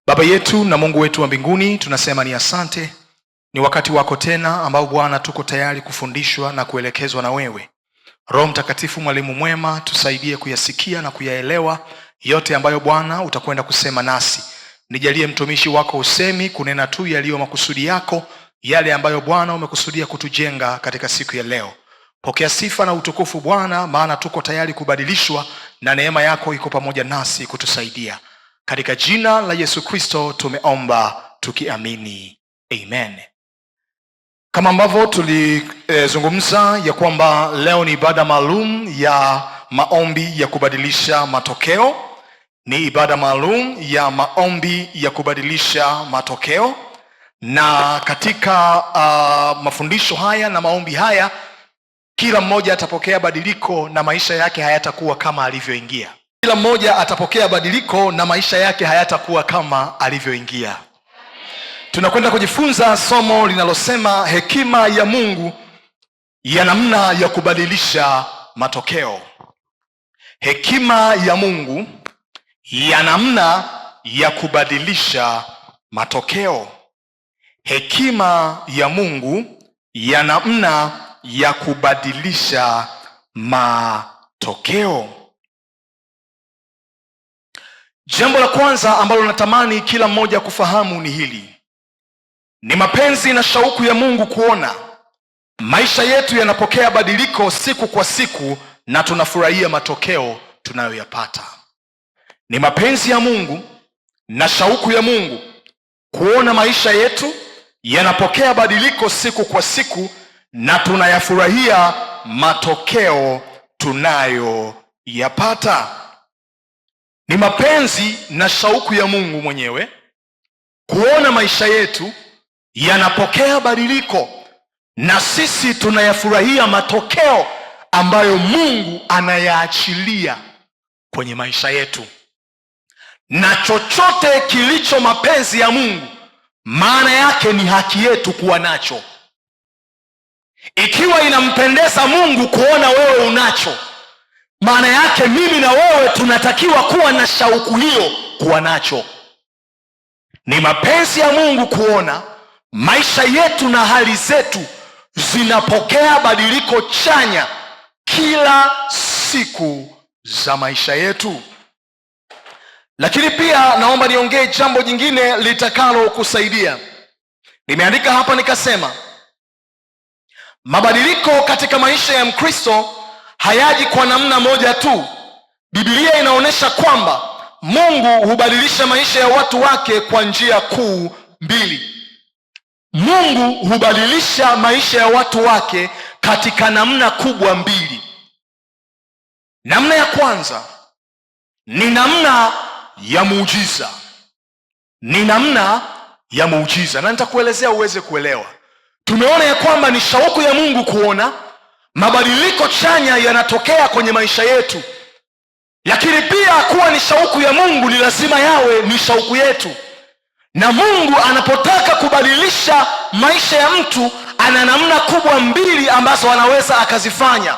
Baba yetu na Mungu wetu wa mbinguni, tunasema ni asante. Ni wakati wako tena ambao Bwana tuko tayari kufundishwa na kuelekezwa na wewe. Roho Mtakatifu, mwalimu mwema, tusaidie kuyasikia na kuyaelewa yote ambayo Bwana utakwenda kusema nasi. Nijalie mtumishi wako usemi kunena tu yaliyo makusudi yako, yale ambayo Bwana umekusudia kutujenga katika siku ya leo. Pokea sifa na utukufu Bwana, maana tuko tayari kubadilishwa na neema yako iko pamoja nasi kutusaidia. Katika jina la Yesu Kristo tumeomba tukiamini. Amen. Kama ambavyo tulizungumza ya kwamba leo ni ibada maalum ya maombi ya kubadilisha matokeo. Ni ibada maalum ya maombi ya kubadilisha matokeo. Na katika mafundisho haya na maombi haya, kila mmoja atapokea badiliko na maisha yake hayatakuwa kama alivyoingia. Kila mmoja atapokea badiliko na maisha yake hayatakuwa kama alivyoingia. Tunakwenda kujifunza somo linalosema hekima ya Mungu ya namna ya kubadilisha matokeo. Hekima ya Mungu ya namna ya kubadilisha matokeo. Hekima ya Mungu ya namna ya kubadilisha matokeo. Jambo la kwanza ambalo natamani kila mmoja kufahamu ni hili. Ni mapenzi na shauku ya Mungu kuona maisha yetu yanapokea badiliko siku kwa siku na tunafurahia matokeo tunayoyapata. Ni mapenzi ya Mungu na shauku ya Mungu kuona maisha yetu yanapokea badiliko siku kwa siku na tunayafurahia matokeo tunayoyapata. Ni mapenzi na shauku ya Mungu mwenyewe kuona maisha yetu yanapokea badiliko na sisi tunayafurahia matokeo ambayo Mungu anayaachilia kwenye maisha yetu. Na chochote kilicho mapenzi ya Mungu, maana yake ni haki yetu kuwa nacho. Ikiwa inampendeza Mungu kuona wewe unacho, maana yake mimi na wewe tunatakiwa kuwa na shauku hiyo kuwa nacho. Ni mapenzi ya Mungu kuona maisha yetu na hali zetu zinapokea badiliko chanya kila siku za maisha yetu. Lakini pia naomba niongee jambo jingine litakalo kusaidia. Nimeandika hapa nikasema, mabadiliko katika maisha ya Mkristo hayaji kwa namna moja tu. Biblia inaonyesha kwamba Mungu hubadilisha maisha ya watu wake kwa njia kuu mbili. Mungu hubadilisha maisha ya watu wake katika namna kubwa mbili. Namna ya kwanza ni namna ya muujiza. Ni namna ya muujiza, na nitakuelezea uweze kuelewa. Tumeona ya kwamba ni shauku ya Mungu kuona mabadiliko chanya yanatokea kwenye maisha yetu. Lakini pia kuwa ni shauku ya Mungu ni lazima yawe ni shauku yetu. Na Mungu anapotaka kubadilisha maisha ya mtu, ana namna kubwa mbili ambazo anaweza akazifanya.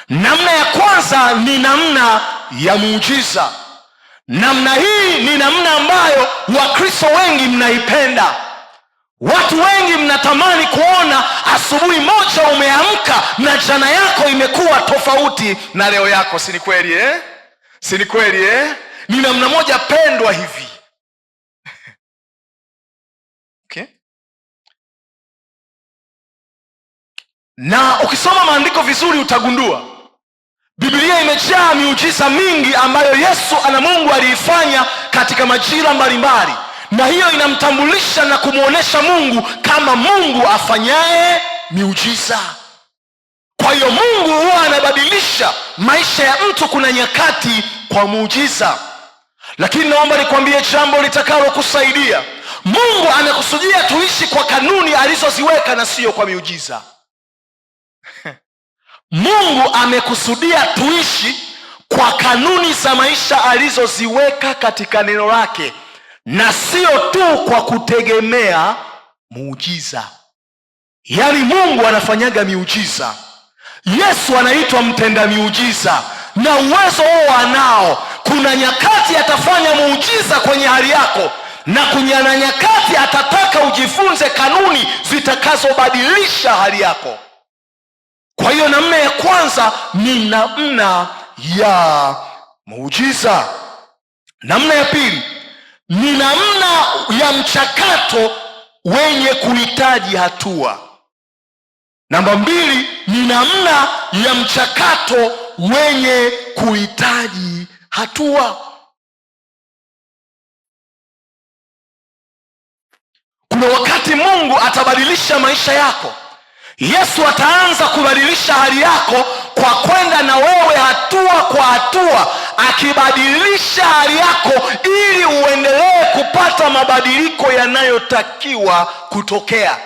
Namna ya kwanza ni namna ya muujiza. Namna hii ni namna ambayo Wakristo wengi mnaipenda. Watu wengi mnatamani kuona asubuhi moja umeamka na jana yako imekuwa tofauti na leo yako. Si ni kweli eh? Si ni kweli eh? Ni namna moja pendwa hivi. Okay? Na ukisoma maandiko vizuri utagundua Biblia imejaa miujiza mingi ambayo Yesu ana Mungu aliifanya katika majira mbalimbali. Na hiyo inamtambulisha na kumuonesha Mungu kama Mungu afanyaye miujiza. Kwa hiyo Mungu huwa anabadilisha maisha ya mtu kuna nyakati kwa muujiza. Lakini naomba nikwambie jambo litakalo kusaidia. Mungu amekusudia tuishi kwa kanuni alizoziweka na sio kwa miujiza. Mungu amekusudia tuishi kwa kanuni za maisha alizoziweka katika neno lake na sio tu kwa kutegemea muujiza. Yaani Mungu anafanyaga miujiza. Yesu anaitwa mtenda miujiza na uwezo huo anao. Kuna nyakati atafanya muujiza kwenye hali yako, na kunyana nyakati atataka ujifunze kanuni zitakazobadilisha hali yako. Kwa hiyo namna ya kwanza ni namna ya muujiza. Namna ya pili ni namna ya mchakato wenye kuhitaji hatua. Namba mbili ni namna ya mchakato wenye kuhitaji hatua. Kuna wakati Mungu atabadilisha maisha yako. Yesu ataanza kubadilisha hali yako kwa kwenda na wewe hatua kwa hatua, akibadilisha hali yako ili uendelee kupata mabadiliko yanayotakiwa kutokea.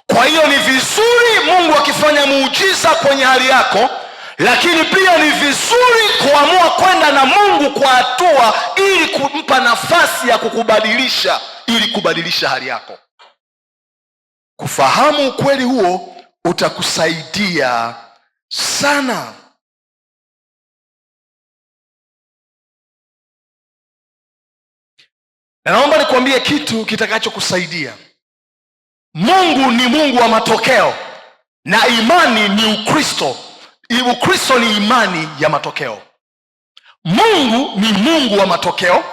Kwa hiyo ni vizuri Mungu akifanya muujiza kwenye hali yako, lakini pia ni vizuri kuamua kwenda na Mungu kwa hatua ili kumpa nafasi ya kukubadilisha, ili kubadilisha hali yako. Kufahamu ukweli huo utakusaidia sana. Na naomba nikwambie kitu kitakachokusaidia. Mungu ni Mungu wa matokeo na imani ni Ukristo. Ukristo ni imani ya matokeo. Mungu ni Mungu wa matokeo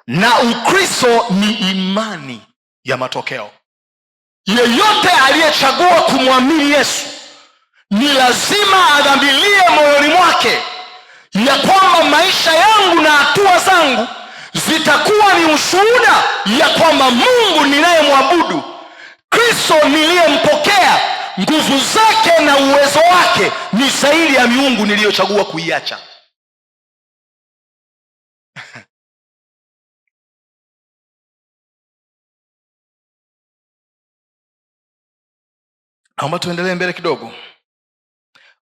na Ukristo ni imani ya matokeo. Yeyote aliyechagua kumwamini Yesu ni lazima adhamirie moyoni mwake ya kwamba maisha yangu na hatua zangu zitakuwa ni ushuhuda ya kwamba Mungu ninayemwabudu, Kristo niliyempokea, nguvu zake na uwezo wake ni zaidi ya miungu niliyochagua kuiacha. Naomba tuendelee mbele kidogo.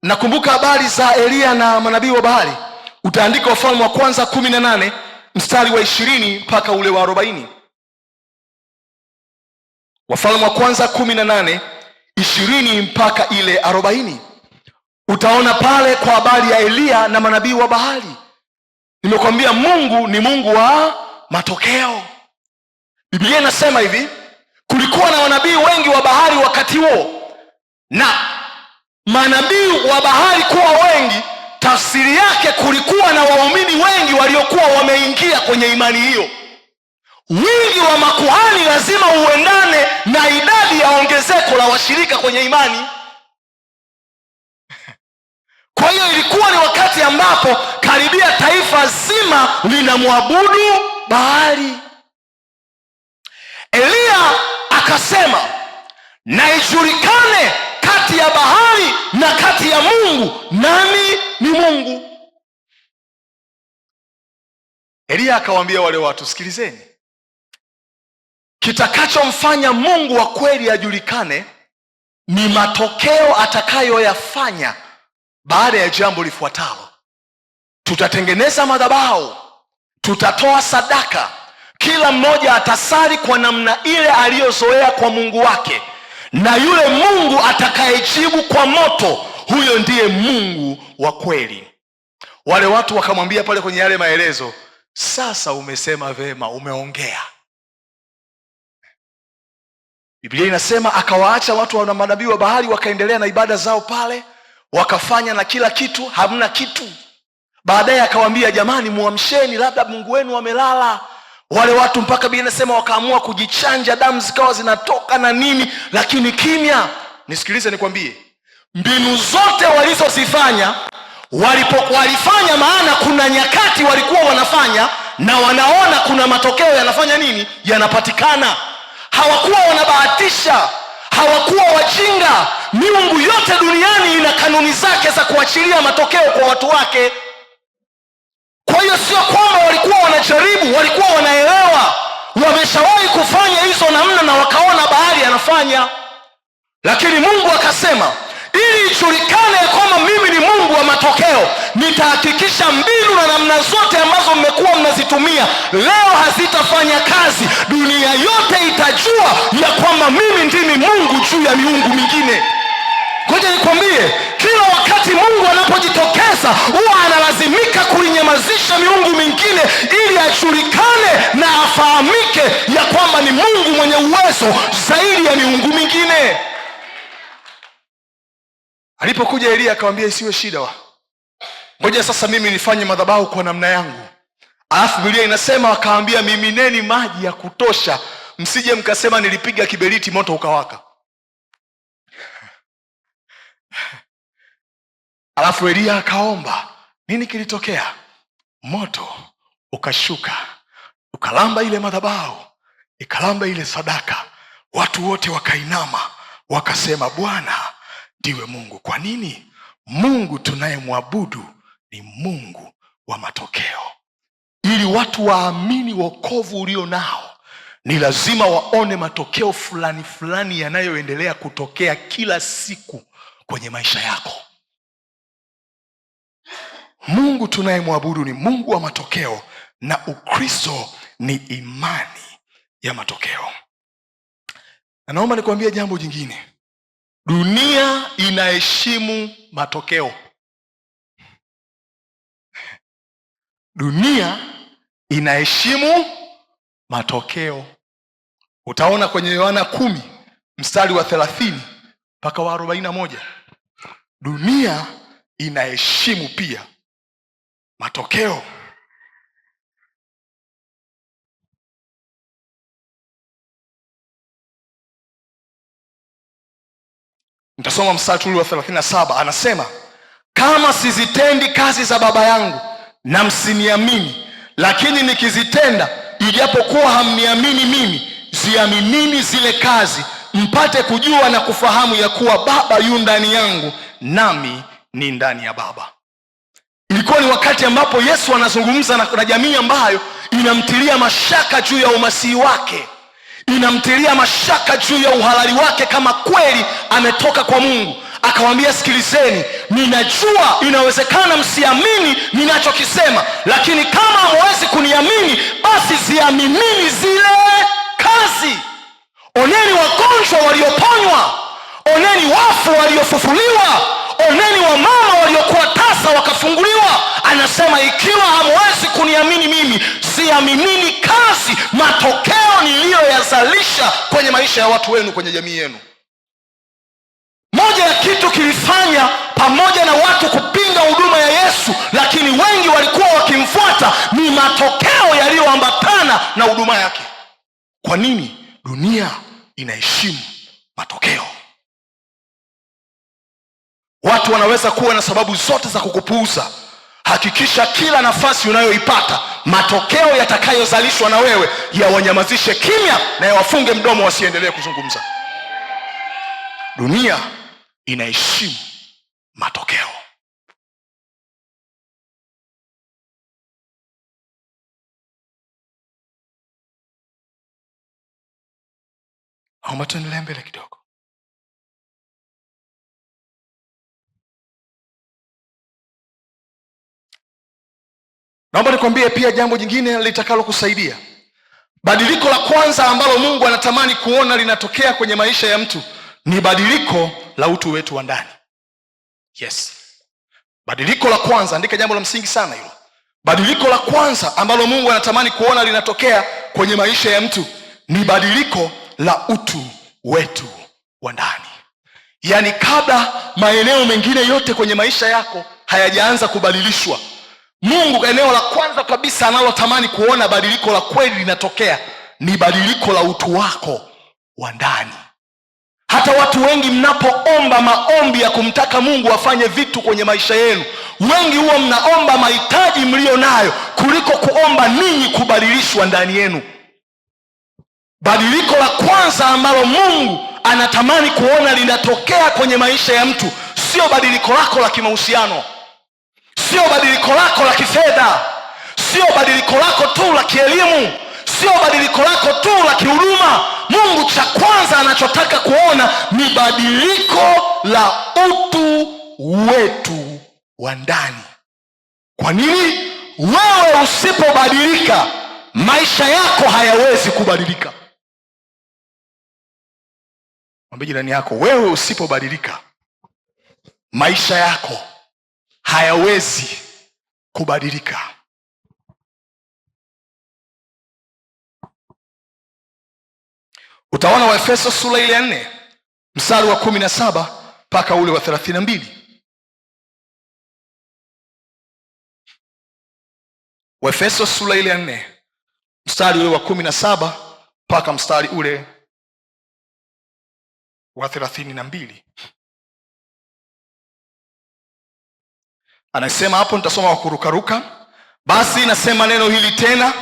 Nakumbuka habari za Elia na manabii wa Baali. Utaandika Wafalme wa kwanza 18 mstari wa 20 mpaka ule wa 40. Wafalme wa kwanza 18 20 mpaka ile 40. Utaona pale kwa habari ya Elia na manabii wa Baali. Nimekwambia Mungu ni Mungu wa matokeo. Biblia inasema hivi, kulikuwa na manabii wengi wa Baali wakati huo, na manabii wa Baali kuwa wengi, tafsiri yake kulikuwa na waumini wengi waliokuwa wameingia kwenye imani hiyo. Wingi wa makuhani lazima uendane na idadi ya ongezeko la washirika kwenye imani. Kwa hiyo ilikuwa ni wakati ambapo karibia taifa zima linamwabudu Baali. Elia akasema, na ijulikane kati ya Baali na kati ya Mungu, nani ni Mungu. Elia akawaambia wale watu, sikilizeni, kitakachomfanya Mungu wa kweli ajulikane ni matokeo atakayoyafanya baada ya jambo lifuatalo. Tutatengeneza madhabahu, tutatoa sadaka, kila mmoja atasali kwa namna ile aliyozoea kwa Mungu wake, na yule Mungu atakayejibu kwa moto, huyo ndiye Mungu wa kweli. Wale watu wakamwambia pale kwenye yale maelezo, sasa umesema vema, umeongea. Biblia inasema akawaacha watu wa manabii wa Baali wakaendelea na ibada zao pale, wakafanya na kila kitu, hamna kitu. Baadaye akawaambia, jamani, muamsheni, labda Mungu wenu amelala. Wale watu mpaka Biblia inasema wakaamua kujichanja, damu zikawa zinatoka na nini, lakini kimya. Nisikilize nikwambie, mbinu zote walizozifanya walifanya, maana kuna nyakati walikuwa wanafanya na wanaona kuna matokeo yanafanya nini, yanapatikana. Hawakuwa wanabahatisha, hawakuwa wajinga. Miungu yote duniani ina kanuni zake za kuachilia matokeo kwa watu wake. Kwa hiyo sio kwamba walikuwa wanajaribu, walikuwa wanaelewa, wameshawahi kufanya hizo namna na wakaona Baali anafanya. Lakini Mungu akasema, ili ijulikane kwamba mimi ni Mungu wa matokeo, nitahakikisha mbinu na namna zote ambazo mmekuwa mnazitumia leo hazitafanya kazi. Dunia yote itajua ya kwamba mimi ndimi Mungu juu ya miungu mingine. Ngoja nikwambie, kila wakati Mungu anapojitokeza huwa analazimika kuinyamazisha miungu mingine ili ajulikane na afahamike kwamba ni Mungu mwenye uwezo zaidi ya miungu mingine. Alipokuja Elia akamwambia isiwe shida, ngoja sasa mimi nifanye madhabahu kwa namna yangu. Alafu Biblia inasema akaambia, mimineni maji ya kutosha, msije mkasema nilipiga kiberiti moto ukawaka. Alafu Elia akaomba. Nini kilitokea? Moto ukashuka, ukalamba ile madhabahu, ikalamba ile sadaka. Watu wote wakainama, wakasema, Bwana ndiwe Mungu. Kwa nini? Mungu tunayemwabudu ni Mungu wa matokeo. Ili watu waamini wokovu ulio nao, ni lazima waone matokeo fulani fulani yanayoendelea kutokea kila siku kwenye maisha yako. Mungu tunayemwabudu ni Mungu wa matokeo, na Ukristo ni imani ya matokeo. Na naomba nikwambie jambo jingine. Dunia inaheshimu matokeo. Dunia inaheshimu matokeo. Utaona kwenye Yohana 10 mstari wa 30 mpaka wa 41. Dunia inaheshimu pia matokeo. Nitasoma mstari wa 37, anasema, kama sizitendi kazi za Baba yangu na msiniamini, lakini nikizitenda, ijapokuwa hamniamini mimi, ziaminini zile kazi, mpate kujua na kufahamu ya kuwa Baba yu ndani yangu, nami ni ndani ya Baba. Ilikuwa ni wakati ambapo Yesu anazungumza na jamii ambayo inamtilia mashaka juu ya umasihi wake, inamtilia mashaka juu ya uhalali wake kama kweli ametoka kwa Mungu. Akawaambia, sikilizeni, ninajua inawezekana msiamini ninachokisema, lakini kama hamwezi kuniamini, basi ziaminini zile kazi. Oneni wagonjwa walioponywa, oneni wafu waliofufuliwa, oneni wamama waliokuwa tasa wakafunguliwa. Anasema, ikiwa hamwezi kuniamini mimi, ziaminini kazi, matokeo niliyoyazalisha kwenye maisha ya watu wenu, kwenye jamii yenu. Moja ya kitu kilifanya pamoja na watu kupinga huduma ya Yesu, lakini wengi walikuwa wakimfuata, ni matokeo yaliyoambatana na huduma yake. Kwa nini? Dunia inaheshimu matokeo. Watu wanaweza kuwa na sababu zote za kukupuuza. Hakikisha kila nafasi unayoipata, matokeo yatakayozalishwa na wewe yawanyamazishe kimya na yawafunge mdomo, wasiendelee kuzungumza. Dunia inaheshimu matokeo. Naomba tuendelee mbele kidogo. Naomba nikwambie pia jambo jingine litakalo kusaidia. Badiliko la kwanza ambalo Mungu anatamani kuona linatokea kwenye maisha ya mtu ni badiliko la utu wetu wa ndani. Yes. Badiliko la kwanza, andika jambo la msingi sana hilo. Badiliko la kwanza ambalo Mungu anatamani kuona linatokea kwenye maisha ya mtu ni badiliko la utu wetu wa ndani. Yaani kabla maeneo mengine yote kwenye maisha yako hayajaanza kubadilishwa, Mungu eneo la kwanza kabisa analotamani kuona badiliko la kweli linatokea ni badiliko la utu wako wa ndani. Hata watu wengi mnapoomba maombi ya kumtaka Mungu afanye vitu kwenye maisha yenu, wengi huwa mnaomba mahitaji mlio nayo kuliko kuomba ninyi kubadilishwa ndani yenu. Badiliko la kwanza ambalo Mungu anatamani kuona linatokea kwenye maisha ya mtu sio badiliko lako la kimahusiano, sio badiliko lako la kifedha, sio badiliko lako tu la kielimu, sio badiliko lako tu la kihuduma. Mungu cha kwanza anachotaka kuona ni badiliko la utu wetu wa ndani. Kwa nini? Wewe usipobadilika, maisha yako hayawezi kubadilika. Mwambie jirani yako, wewe usipobadilika, maisha yako hayawezi kubadilika. Utaona Waefeso sura ile ya 4 mstari wa 17 mpaka ule wa 32. Waefeso sura ile ya 4 mstari ule wa 17 mpaka mstari ule wa 32. Anasema hapo, nitasoma kwa kurukaruka. Basi nasema neno hili tena,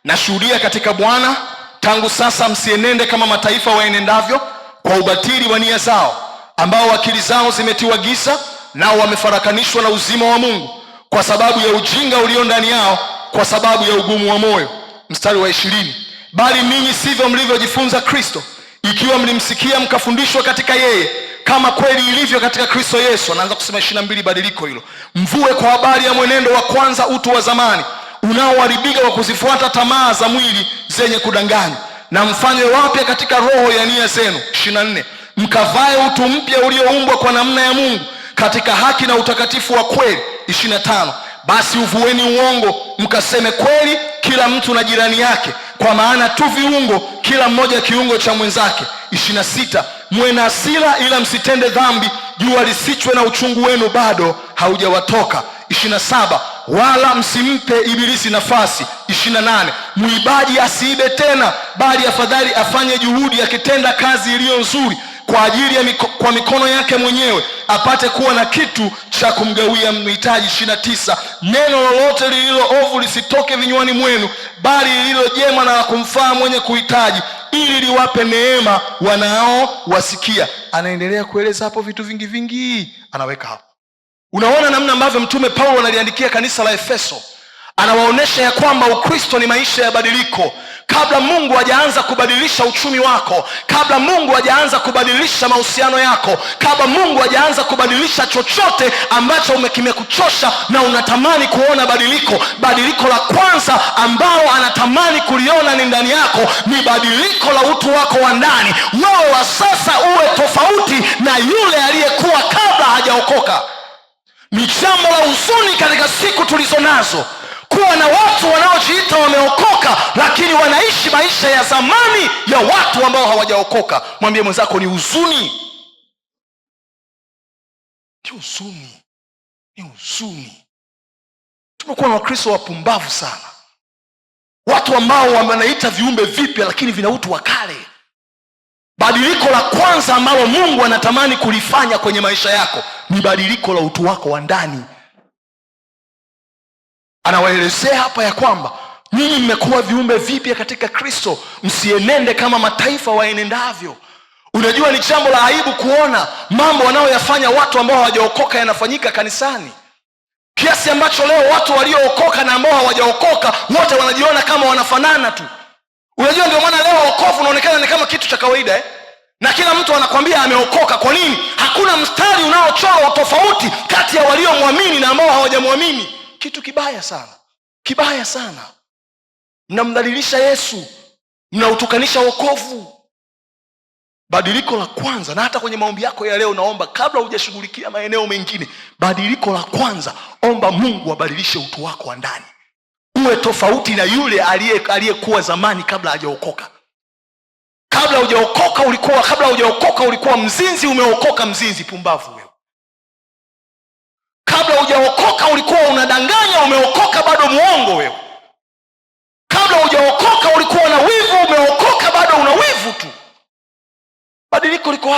nashuhudia katika Bwana, tangu sasa msienende kama mataifa waenendavyo kwa ubatili wa nia zao, ambao akili zao zimetiwa giza, nao wamefarakanishwa na uzima wa Mungu kwa sababu ya ujinga ulio ndani yao, kwa sababu ya ugumu wa moyo. Mstari wa 20. Bali ninyi sivyo mlivyojifunza Kristo, ikiwa mlimsikia mkafundishwa katika yeye, kama kweli ilivyo katika Kristo Yesu. Anaanza kusema 22, badiliko hilo. Mvue kwa habari ya mwenendo wa kwanza, utu wa zamani unaoharibika kwa kuzifuata tamaa za mwili zenye kudanganya, na mfanywe wapya katika roho ya nia zenu. 24. Mkavae utu mpya ulioumbwa kwa namna ya Mungu katika haki na utakatifu wa kweli. 25. Basi uvueni uongo, mkaseme kweli kila mtu na jirani yake, kwa maana tu viungo, kila mmoja kiungo cha mwenzake. 26. Mwe na hasira ila msitende dhambi, jua lisichwe na uchungu wenu bado haujawatoka. 27. Wala msimpe ibilisi nafasi. 28. Mwibaji asiibe tena, bali afadhali afanye juhudi akitenda kazi iliyo nzuri kwa ajili ya kwa mikono yake mwenyewe, apate kuwa na kitu cha kumgawia mhitaji. 29. Neno lolote lililo ovu lisitoke vinywani mwenu, bali lililo jema na la kumfaa mwenye kuhitaji, ili liwape neema wanaowasikia. Anaendelea kueleza hapo vitu vingi vingi, anaweka hapo. Unaona namna ambavyo Mtume Paulo analiandikia kanisa la Efeso. Anawaonesha ya kwamba Ukristo ni maisha ya badiliko. Kabla Mungu hajaanza kubadilisha uchumi wako, kabla Mungu hajaanza kubadilisha mahusiano yako, kabla Mungu hajaanza kubadilisha chochote ambacho kimekuchosha na unatamani kuona badiliko la kwanza ambao anatamani kuliona ni ndani yako, ni badiliko la utu wako wa ndani. Wewe wa sasa uwe tofauti na yule aliyekuwa kabla hajaokoka. Ni jambo la huzuni katika siku tulizo nazo kuwa na watu wanaojiita wameokoka, lakini wanaishi maisha ya zamani ya watu ambao hawajaokoka. Mwambie mwenzako, ni huzuni. Ni huzuni. Tumekuwa na Wakristo wapumbavu sana, watu ambao wanaita viumbe vipya lakini vina utu wa kale. Badiliko la kwanza ambalo Mungu anatamani kulifanya kwenye maisha yako ni badiliko la utu wako wa ndani. Anawaelezea hapa ya kwamba ninyi mmekuwa viumbe vipya katika Kristo, msienende kama mataifa waenendavyo. Unajua, ni jambo la aibu kuona mambo wanayoyafanya watu ambao hawajaokoka yanafanyika kanisani, kiasi ambacho leo watu waliookoka na ambao hawajaokoka wote wanajiona kama wanafanana tu. Unajua, ndio maana leo wokovu unaonekana ni kama kitu cha kawaida na kila mtu anakwambia ameokoka. Kwa nini? Hakuna mstari unaochora utofauti kati ya waliomwamini na ambao hawajamwamini. Kitu kibaya sana. Mnamdhalilisha Yesu, mnautukanisha wokovu. Badiliko la kwanza, na hata kwenye maombi yako ya leo naomba, kabla hujashughulikia maeneo mengine, badiliko la kwanza, omba Mungu abadilishe utu wako wa ndani, uwe tofauti na yule aliyekuwa zamani kabla hajaokoka. Kabla hujaokoka ulikuwa mzinzi, umeokoka mzinzi, pumbavu wewe. Kabla hujaokoka ulikuwa unadanganya, umeokoka bado muongo wewe. Kabla hujaokoka ulikuwa na wivu, umeokoka bado una wivu tu. Badiliko liko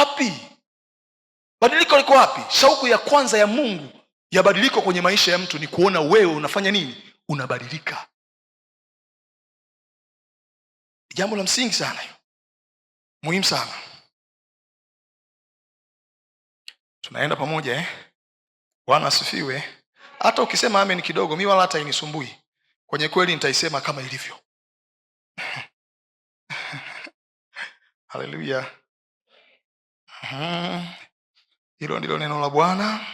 wapi? Shauku ya kwanza ya Mungu ya badiliko kwenye maisha ya mtu ni kuona wewe unafanya nini? Unabadilika. Jambo la msingi sana, muhimu sana. Tunaenda pamoja Bwana asifiwe. Hata ukisema amen kidogo, mimi wala hata inisumbui. Kwenye kweli nitaisema kama ilivyo. Haleluya. Hilo ndilo neno la Bwana.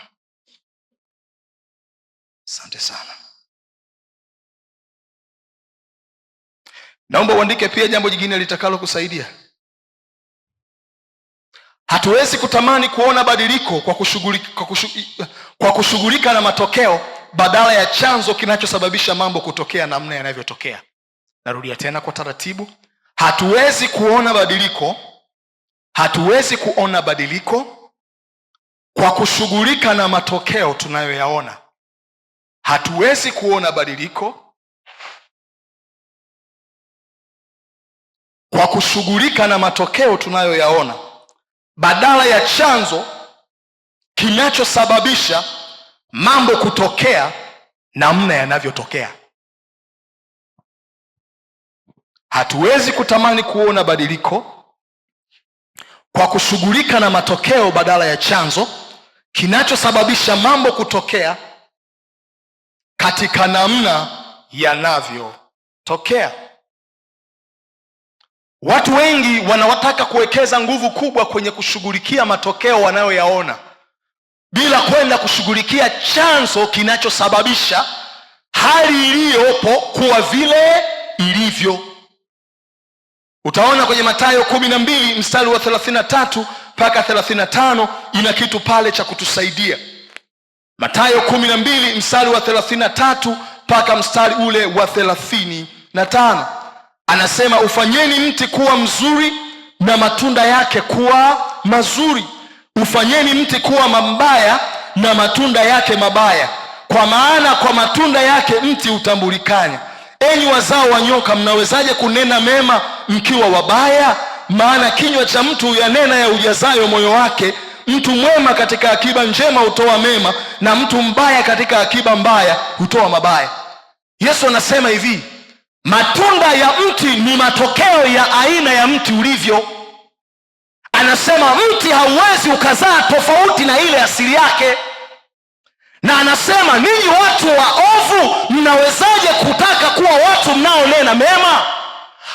Asante sana. Naomba uandike pia jambo jingine litakalo kusaidia. Hatuwezi kutamani kuona badiliko kwa kushughulika na matokeo badala ya chanzo kinachosababisha mambo kutokea namna yanavyotokea. Narudia tena kwa taratibu. Hatuwezi kuona badiliko Hatuwezi kuona badiliko kwa kushughulika na matokeo tunayoyaona. Hatuwezi kuona badiliko kwa kushughulika na matokeo tunayoyaona, badala ya chanzo kinachosababisha mambo kutokea namna yanavyotokea. Hatuwezi kutamani kuona badiliko kwa kushughulika na matokeo badala ya chanzo kinachosababisha mambo kutokea katika namna yanavyotokea. Watu wengi wanawataka kuwekeza nguvu kubwa kwenye kushughulikia matokeo wanayoyaona bila kwenda kushughulikia chanzo kinachosababisha hali iliyopo kuwa vile ilivyo. Utaona kwenye Mathayo 12 mstari wa 33 mpaka 35 ina kitu pale cha kutusaidia. Mathayo 12 mstari wa 33 mpaka mstari ule wa 35. Anasema, ufanyeni mti kuwa mzuri na matunda yake kuwa mazuri. Ufanyeni mti kuwa mabaya na matunda yake mabaya, kwa maana kwa matunda yake mti utambulikana. Enyi wazao wa nyoka, mnawezaje kunena mema mkiwa wabaya? Maana kinywa cha mtu huyanena ya ujazayo moyo wake. Mtu mwema katika akiba njema hutoa mema, na mtu mbaya katika akiba mbaya hutoa mabaya. Yesu anasema hivi, matunda ya mti ni matokeo ya aina ya mti ulivyo. Anasema mti hauwezi ukazaa tofauti na ile asili yake. Na anasema, ninyi watu waovu, mnawezaje kutaka kuwa watu mnaonena mema?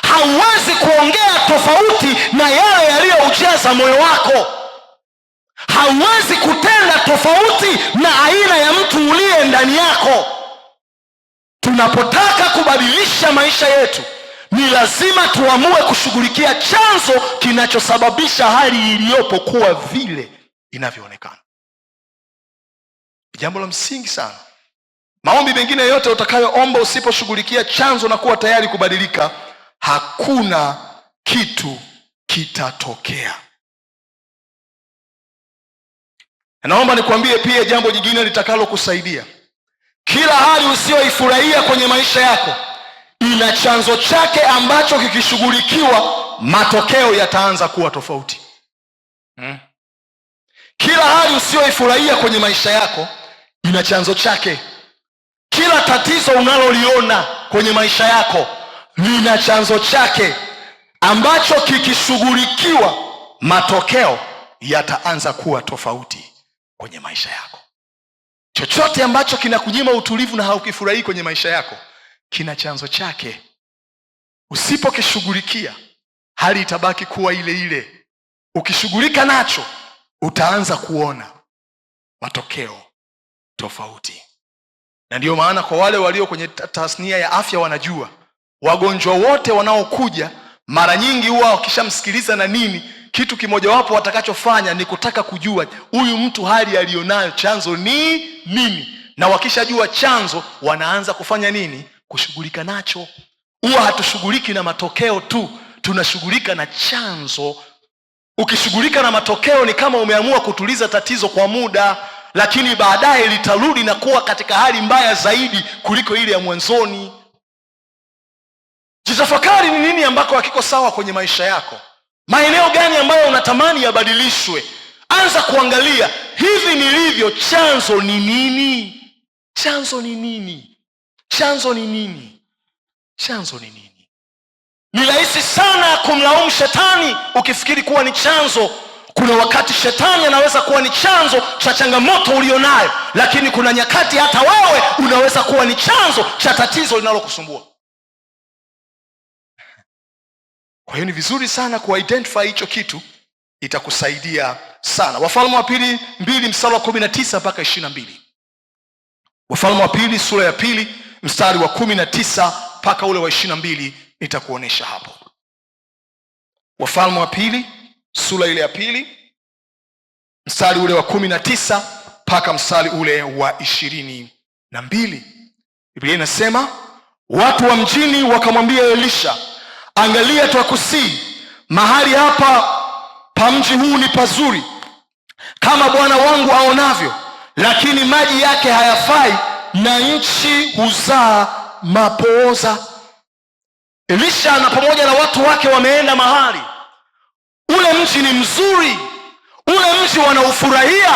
Hauwezi kuongea tofauti na yale yaliyoujaza moyo wako. Hauwezi kutenda tofauti na aina ya mtu uliye ndani yako. Tunapotaka kubadilisha maisha yetu, ni lazima tuamue kushughulikia chanzo kinachosababisha hali iliyopo kuwa vile inavyoonekana. Jambo la msingi sana. Maombi mengine yote utakayoomba, usiposhughulikia chanzo na kuwa tayari kubadilika, hakuna kitu kitatokea. Naomba nikwambie pia jambo jingine litakalo kusaidia. Kila hali usiyoifurahia kwenye maisha yako ina chanzo chake ambacho kikishughulikiwa matokeo yataanza kuwa tofauti. Kila hali usiyoifurahia kwenye maisha yako ina chanzo chake. Kila tatizo unaloliona kwenye maisha yako lina chanzo chake ambacho kikishughulikiwa matokeo yataanza kuwa tofauti kwenye maisha yako. Chochote ambacho kinakunyima utulivu na haukifurahii kwenye maisha yako kina chanzo chake. Usipokishughulikia, hali itabaki kuwa ile ile. Ukishughulika nacho, utaanza kuona matokeo tofauti. Na ndiyo maana kwa wale walio kwenye tasnia ya afya wanajua, wagonjwa wote wanaokuja mara nyingi huwa wakishamsikiliza na nini, kitu kimojawapo watakachofanya ni kutaka kujua huyu mtu hali alionayo chanzo ni nini. Na wakishajua chanzo, wanaanza kufanya nini? Kushughulika nacho. Huwa hatushughuliki na matokeo tu, tunashughulika na chanzo. Ukishughulika na matokeo ni kama umeamua kutuliza tatizo kwa muda, lakini baadaye litarudi na kuwa katika hali mbaya zaidi kuliko ile ya mwanzoni. Jitafakari ni nini ambako hakiko sawa kwenye maisha yako. Maeneo gani ambayo unatamani yabadilishwe? Anza kuangalia, hivi nilivyo, chanzo ni nini? Chanzo ni nini? Chanzo ni nini? Chanzo ni nini? Ni rahisi sana kumlaumu shetani ukifikiri kuwa ni chanzo. Kuna wakati shetani anaweza kuwa ni chanzo cha changamoto ulionayo, lakini kuna nyakati hata wewe unaweza kuwa ni chanzo cha tatizo linalokusumbua. Kwa hiyo ni vizuri sana kuidentify hicho kitu, itakusaidia sana. Wafalme wa pili 2 mstari wa 19 mpaka 22. Wafalme wa pili sura ya 2 mstari wa 19 mpaka ule wa 22 nitakuonesha hapo. Wafalme wa pili sura ile ya 2 mstari ule wa 19 mpaka mstari ule wa 22. Biblia inasema, watu wa mjini wakamwambia Elisha, angalia twakusii, mahali hapa pa mji huu ni pazuri kama bwana wangu aonavyo, lakini maji yake hayafai na nchi huzaa mapooza. Elisha na pamoja na watu wake wameenda mahali, ule mji ni mzuri, ule mji wanaufurahia,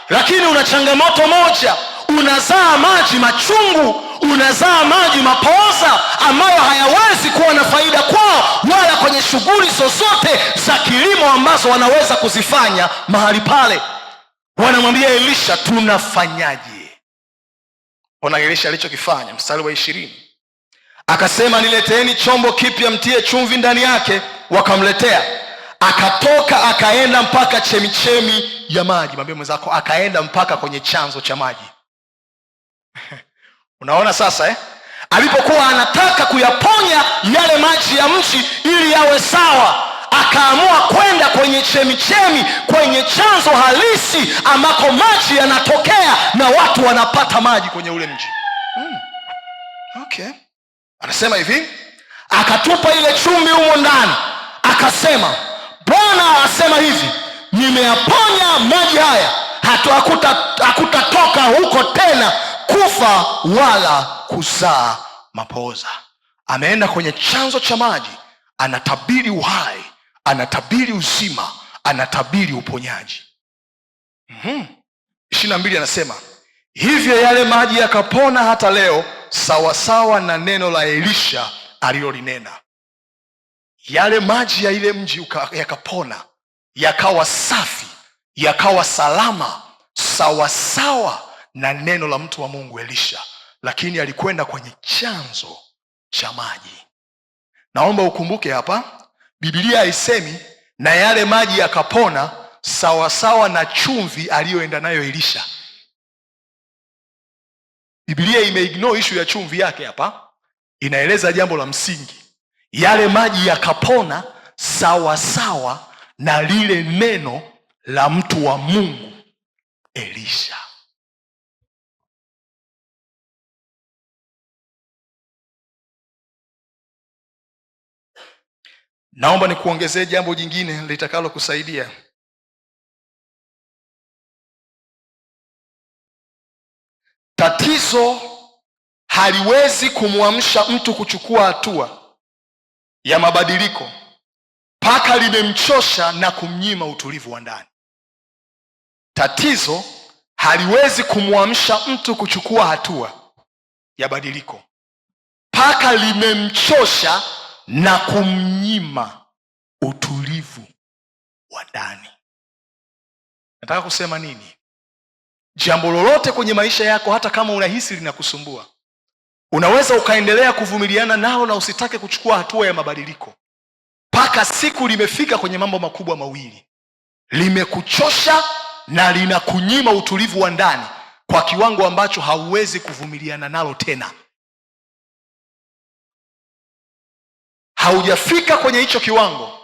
lakini una changamoto moja, unazaa maji machungu, unazaa maji mapooza ambayo hayawezi kuwa na faida kwao wala kwenye shughuli zozote za kilimo ambazo wanaweza kuzifanya mahali pale. Wanamwambia Elisha, tunafanyaje? Ona Elisha alichokifanya, mstari wa 20. Akasema, nileteeni chombo kipya, mtie chumvi ndani yake. Wakamletea. Akatoka akaenda mpaka chemichemi ya maji. Mwambie mwenzako, akaenda mpaka kwenye chanzo cha maji. Unaona sasa alipokuwa anataka kuyaponya yale maji ya mji ili yawe sawa, akaamua kwenda kwenye chemichemi, kwenye chanzo halisi ambako maji yanatokea na watu wanapata maji kwenye ule mji. Okay. Anasema hivi, akatupa ile chumvi humo ndani, akasema, Bwana asema hivi, nimeyaponya maji haya, hakutatoka huko tena kufa wala kuzaa mapooza. Ameenda kwenye chanzo cha maji, anatabiri uhai, anatabiri uzima, anatabiri uponyaji. 22 anasema, hivyo yale maji yakapona hata leo, sawasawa na neno la Elisha alilolinena. Yale maji ya ile mji yakapona, yakawa safi, yakawa salama, sawasawa na neno la mtu wa Mungu Elisha. Lakini alikwenda kwenye chanzo cha maji. Naomba ukumbuke hapa, Biblia haisemi na yale maji yakapona sawasawa na chumvi aliyoenda nayo Elisha. Biblia imeignore issue ya chumvi yake hapa. Inaeleza jambo la msingi. Yale maji yakapona sawasawa na lile neno la mtu wa Mungu Elisha. Naomba nikuongezee jambo jingine litakalo kusaidia. Tatizo haliwezi kumwamsha mtu kuchukua hatua ya mabadiliko mpaka limemchosha na kumnyima utulivu wa ndani. Tatizo haliwezi kumwamsha mtu kuchukua hatua ya badiliko mpaka limemchosha na kumnyima utulivu wa ndani. Nataka kusema nini? Jambo lolote kwenye maisha yako, hata kama unahisi linakusumbua, unaweza ukaendelea kuvumiliana nalo na usitake kuchukua hatua ya mabadiliko mpaka siku limefika kwenye mambo makubwa mawili: limekuchosha na linakunyima utulivu wa ndani kwa kiwango ambacho hauwezi kuvumiliana nalo tena. Haujafika kwenye hicho kiwango,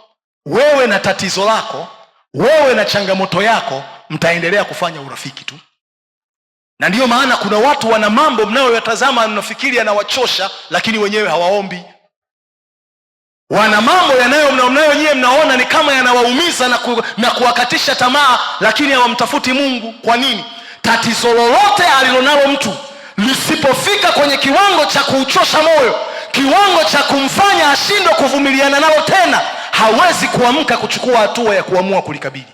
wewe na tatizo lako, wewe na changamoto yako mtaendelea kufanya urafiki tu. Na ndiyo maana kuna watu wana mambo mnayoyatazama mnafikiri yanawachosha, lakini wenyewe hawaombi. Wana mambo mnayo nyewe mnaona ni kama yanawaumiza na kuwakatisha tamaa, lakini hawamtafuti Mungu. Kwa nini? Tatizo lolote alilonalo mtu lisipofika kwenye kiwango cha kuuchosha moyo, kiwango cha kumfanya ashindwe kuvumiliana nalo tena, hawezi kuamka kuchukua hatua ya kuamua kulikabili.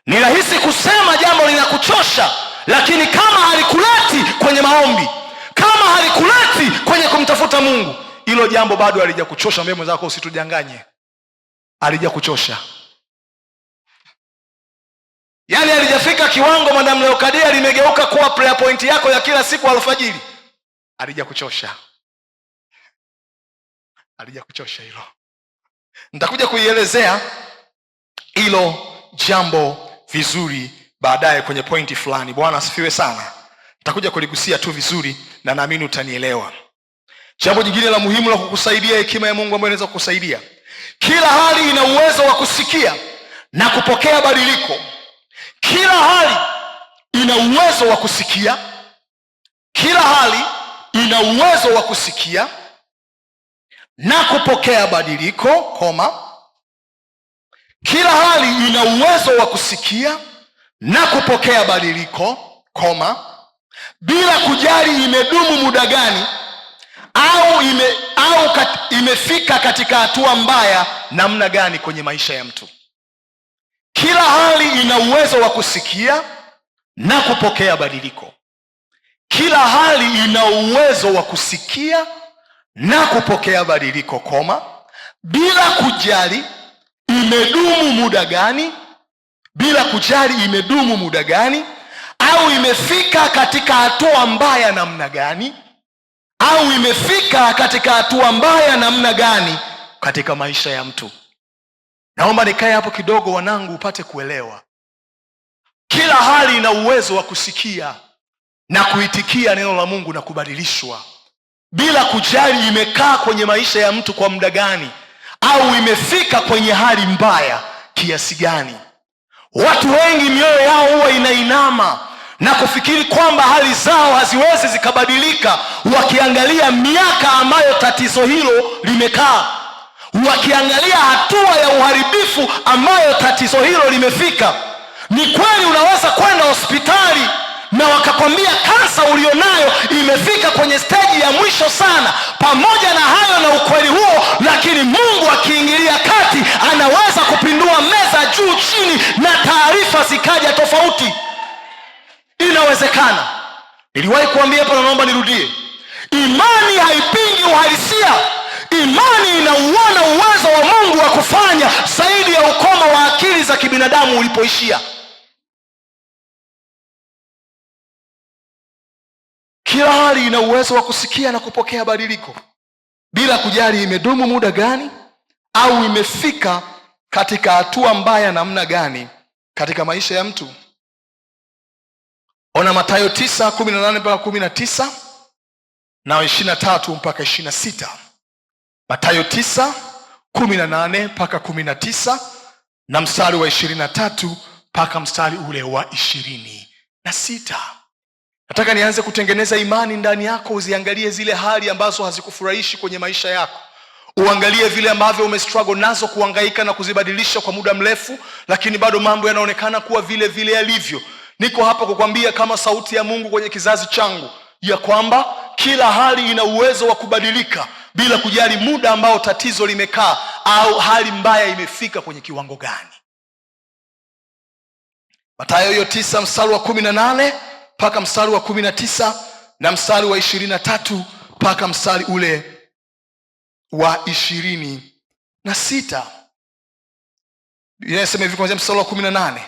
Ni rahisi kusema jambo linakuchosha, lakini kama halikuleti kwenye maombi, kama halikuleti kwenye kumtafuta Mungu, hilo jambo bado halijakuchosha. Mbele mwenzako, usitudanganye, halijakuchosha. Yaani halijafika kiwango Madam Leokadia limegeuka kuwa prayer point yako ya kila siku alfajiri. Halijakuchosha. Halijakuchosha hilo. Nitakuja kuielezea hilo jambo vizuri baadaye kwenye pointi fulani. Bwana asifiwe sana. Nitakuja kuligusia tu vizuri na naamini utanielewa. Jambo jingine la muhimu la kukusaidia, hekima ya Mungu ambayo inaweza kukusaidia. Kila hali ina uwezo wa kusikia na kupokea badiliko. Kila hali ina uwezo wa kusikia. Kila hali ina uwezo wa kusikia na kupokea badiliko, Kila hali ina uwezo wa kusikia na kupokea badiliko, bila kujali imedumu muda gani au imefika katika hatua mbaya namna gani kwenye maisha ya mtu. Kila hali ina uwezo wa kusikia na kupokea badiliko. Kila hali ina uwezo wa kusikia na kupokea badiliko, bila kujali imedumu muda gani, au imefika katika hatua mbaya namna gani, katika maisha ya mtu. Naomba nikae hapo kidogo wanangu, upate kuelewa. Kila hali ina uwezo wa kusikia na kuitikia neno la Mungu na kubadilishwa, bila kujali imekaa kwenye maisha ya mtu kwa muda gani, au imefika kwenye hali mbaya kiasi gani. Watu wengi mioyo yao huwa inainama na kufikiri kwamba hali zao haziwezi zikabadilika, wakiangalia miaka ambayo tatizo hilo limekaa, wakiangalia hatua ya uharibifu ambayo tatizo hilo limefika. Ni kweli unaweza kwenda hospitali na wakakwambia kansa ulionayo imefika kwenye steji ya mwisho sana. Pamoja na hayo na ukweli huo, lakini Mungu akiingilia kati anaweza kupindua meza juu chini na taarifa zikaja tofauti. Inawezekana. Niliwahi kuambia hapa na naomba nirudie. Imani haipingi uhalisia. Imani inauona uwezo wa Mungu wa kufanya zaidi ya ukomo wa akili za kibinadamu ulipoishia. Kila hali ina uwezo wa kusikia na kupokea badiliko, bila kujali imedumu muda gani au imefika katika hatua mbaya namna gani katika maisha ya mtu. Ona Mathayo 9:18 mpaka 19 na 23 mpaka 26. Mathayo 9:18 mpaka 19 na mstari wa 23 mpaka mstari ule wa 26. Nataka nianze kutengeneza imani ndani yako. Uziangalie zile hali ambazo hazikufurahishi kwenye maisha yako. Uangalie vile ambavyo umestruggle nazo kuhangaika na kuzibadilisha kwa muda mrefu, lakini bado mambo yanaonekana kuwa vile vile yalivyo. Niko hapa kukwambia kama sauti ya Mungu kwenye kizazi changu ya kwamba kila hali ina uwezo wa kubadilika, bila kujali muda ambao tatizo limekaa au hali mbaya imefika kwenye kiwango gani. Mathayo 9 mstari wa 18 mpaka mstari wa 19 na mstari wa 23 mpaka mstari ule wa 26. Inasema hivi kuanzia mstari wa 18.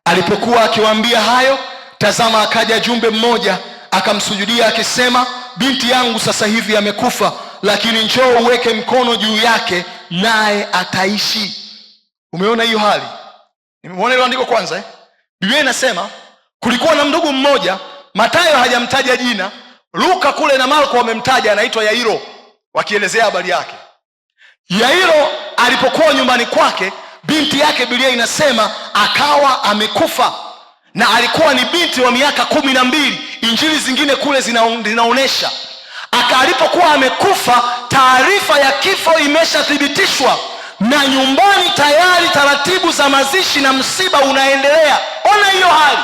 Alipokuwa akiwaambia hayo, tazama akaja jumbe mmoja akamsujudia akisema, binti yangu sasa hivi amekufa, lakini njoo uweke mkono juu yake naye ataishi. Umeona hiyo hali? Nimeona ile andiko kwanza Biblia inasema kulikuwa na ndugu mmoja, Mathayo hajamtaja jina, Luka kule na Marko wamemtaja, anaitwa Yairo, wakielezea habari yake. Yairo alipokuwa nyumbani kwake, binti yake Biblia inasema akawa amekufa, na alikuwa ni binti wa miaka 12. Injili zingine kule zinaonesha alipokuwa amekufa, taarifa ya kifo imeshathibitishwa, na nyumbani tayari taratibu za mazishi na msiba unaendelea. Ona hiyo hali.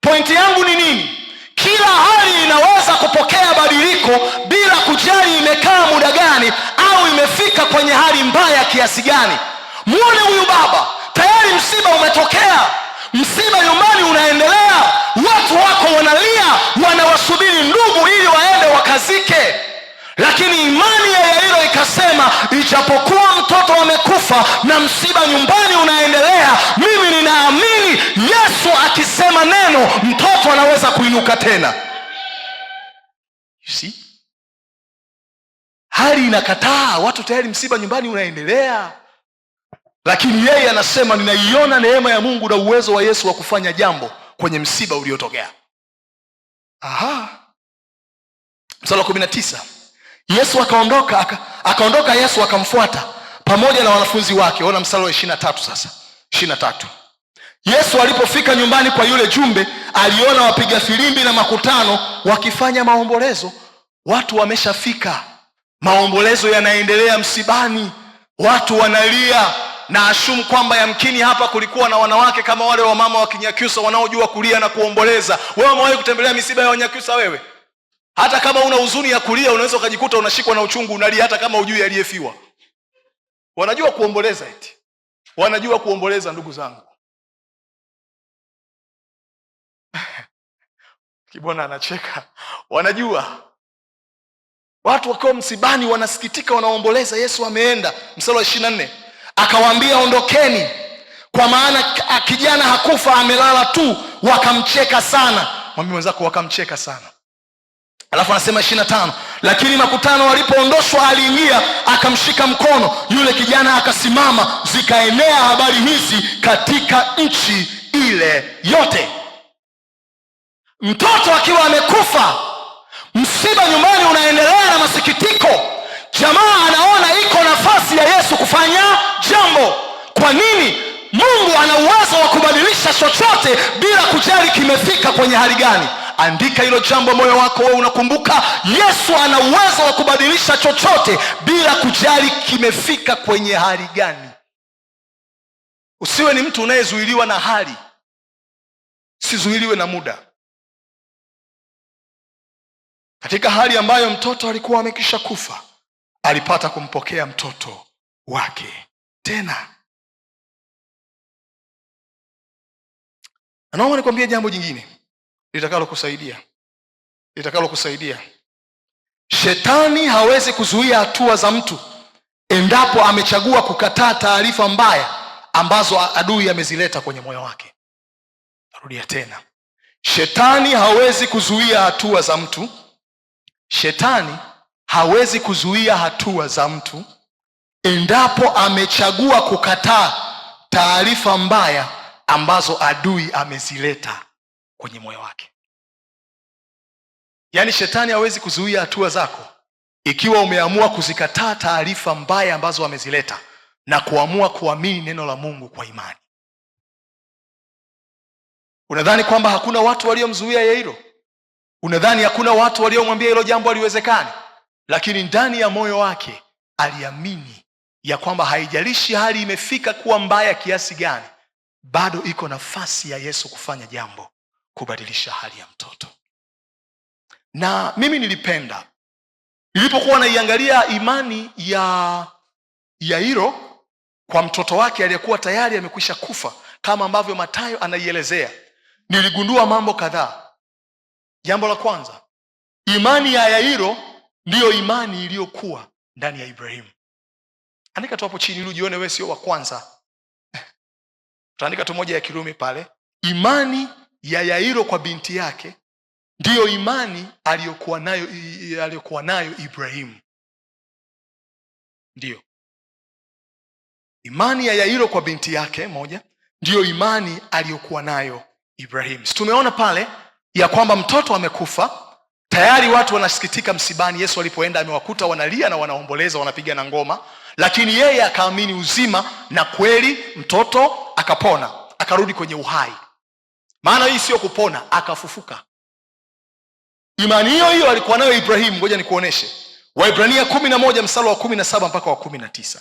Pointi yangu ni nini? Kila hali inaweza kupokea badiliko bila kujali imekaa muda gani au imefika kwenye hali mbaya kiasi gani. Muone huyu baba, tayari msiba umetokea, msiba nyumbani unaendelea, watu wako wanalia, wanawasubiri ndugu ili waende wakazike. Lakini imani ya Yairo ikasema, ijapokuwa mtoto amekufa na msiba nyumbani unaendelea, mimi ninaamini Yesu akisema neno, mtoto anaweza kuinuka tena. See? Hali inakataa, watu tayari msiba nyumbani unaendelea, lakini yeye anasema ninaiona neema ya Mungu na uwezo wa Yesu wa kufanya jambo kwenye msiba uliotokea. Mstari wa 19. Yesu akaondoka Yesu akamfuata pamoja na wanafunzi wake. Ona mstari wa 23 sasa. 23. Yesu alipofika nyumbani kwa yule jumbe, aliona wapiga filimbi na makutano wakifanya maombolezo. Watu wameshafika, maombolezo yanaendelea msibani, watu wanalia, na ashumu kwamba yamkini hapa kulikuwa na wanawake kama wale wa mama wa Kinyakyusa wanaojua kulia na kuomboleza. Wewe umewahi kutembelea misiba ya Wanyakyusa wewe? Hata kama una huzuni ya kulia, unaweza ukajikuta unashikwa na uchungu unalia hata kama hujui aliyefiwa. Wanajua kuomboleza eti. Wanajua kuomboleza ndugu zangu. Kibona anacheka. Wanajua. Watu wakiwa msibani wanasikitika, wanaomboleza, Yesu ameenda. Mstari wa 24. Akawaambia, ondokeni, kwa maana kijana hakufa, amelala tu. Wakamcheka sana. Mwambie mwenzako wakamcheka sana. Alafu anasema 25, lakini makutano walipoondoshwa aliingia akamshika mkono yule kijana akasimama. Zikaenea habari hizi katika nchi ile yote. Mtoto akiwa amekufa, msiba nyumbani unaendelea na masikitiko. Jamaa anaona iko nafasi ya Yesu kufanya jambo. Kwa nini? Mungu ana uwezo wa kubadilisha chochote bila kujali kimefika kwenye hali gani. Andika hilo jambo moyo wako, wewe unakumbuka. Yesu ana uwezo wa kubadilisha chochote bila kujali kimefika kwenye hali gani. Usiwe ni mtu unayezuiliwa na hali. Sizuiliwe na muda. Katika hali ambayo mtoto alikuwa amekisha kufa, alipata kumpokea mtoto wake tena. Naomba nikwambie jambo jingine litakalo kusaidia. Shetani hawezi kuzuia hatua za mtu endapo amechagua kukataa taarifa mbaya ambazo adui amezileta kwenye moyo wake. Narudia tena. Shetani hawezi kuzuia hatua za mtu. Shetani hawezi kuzuia hatua za mtu endapo amechagua kukataa taarifa mbaya ambazo adui amezileta kwenye moyo wake. Yaani shetani hawezi kuzuia hatua zako ikiwa umeamua kuzikataa taarifa mbaya ambazo amezileta na kuamua kuamini neno la Mungu kwa imani. Unadhani kwamba hakuna watu waliomzuia Yairo? Unadhani hakuna watu waliomwambia hilo jambo haliwezekani? Lakini ndani ya moyo wake aliamini ya kwamba haijalishi hali imefika kuwa mbaya kiasi gani, bado iko nafasi ya Yesu kufanya jambo kubadilisha hali ya mtoto. Na mimi nilipenda nilipokuwa naiangalia imani ya Yairo kwa mtoto wake aliyekuwa tayari amekwisha kufa, kama ambavyo Mathayo anaielezea, niligundua mambo kadhaa. Jambo la kwanza, imani ya Yairo ndiyo imani iliyokuwa ndani ya Ibrahimu. Andika tu hapo chini ili ujione wewe sio wa kwanza. Tutaandika tu moja ya Kirumi pale. Imani ya Yairo kwa binti yake ndiyo imani aliyokuwa nayo Ibrahimu. Ndiyo. Imani ya Yairo kwa binti yake moja ndiyo imani aliyokuwa nayo Ibrahimu. Tumeona pale ya kwamba mtoto amekufa, tayari watu wanasikitika msibani. Yesu alipoenda amewakuta wanalia na wanaomboleza, wanapiga na ngoma, lakini yeye akaamini uzima na kweli mtoto akapona, akarudi kwenye uhai. Maana hii sio kupona, akafufuka. Imani hiyo hiyo alikuwa nayo Ibrahimu. Ngoja nikuoneshe. Waebrania 11 mstari wa 17 mpaka wa 19.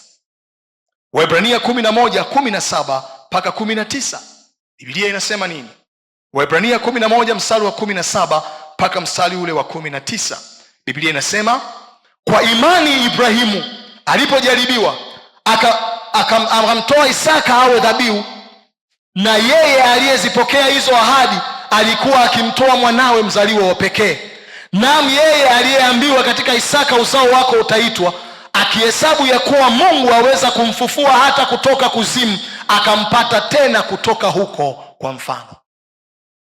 Waebrania 11:17 mpaka 19. Biblia inasema nini? Waebrania 11 mstari wa 17 mpaka mstari ule wa 19. Biblia inasema, kwa imani Ibrahimu alipojaribiwa akamtoa Isaka awe dhabihu, na yeye aliyezipokea hizo ahadi alikuwa akimtoa mwanawe mzaliwa wa pekee. Naam, yeye aliyeambiwa katika Isaka uzao wako utaitwa, akihesabu ya kuwa Mungu aweza kumfufua hata kutoka kuzimu, akampata tena kutoka huko kwa mfano.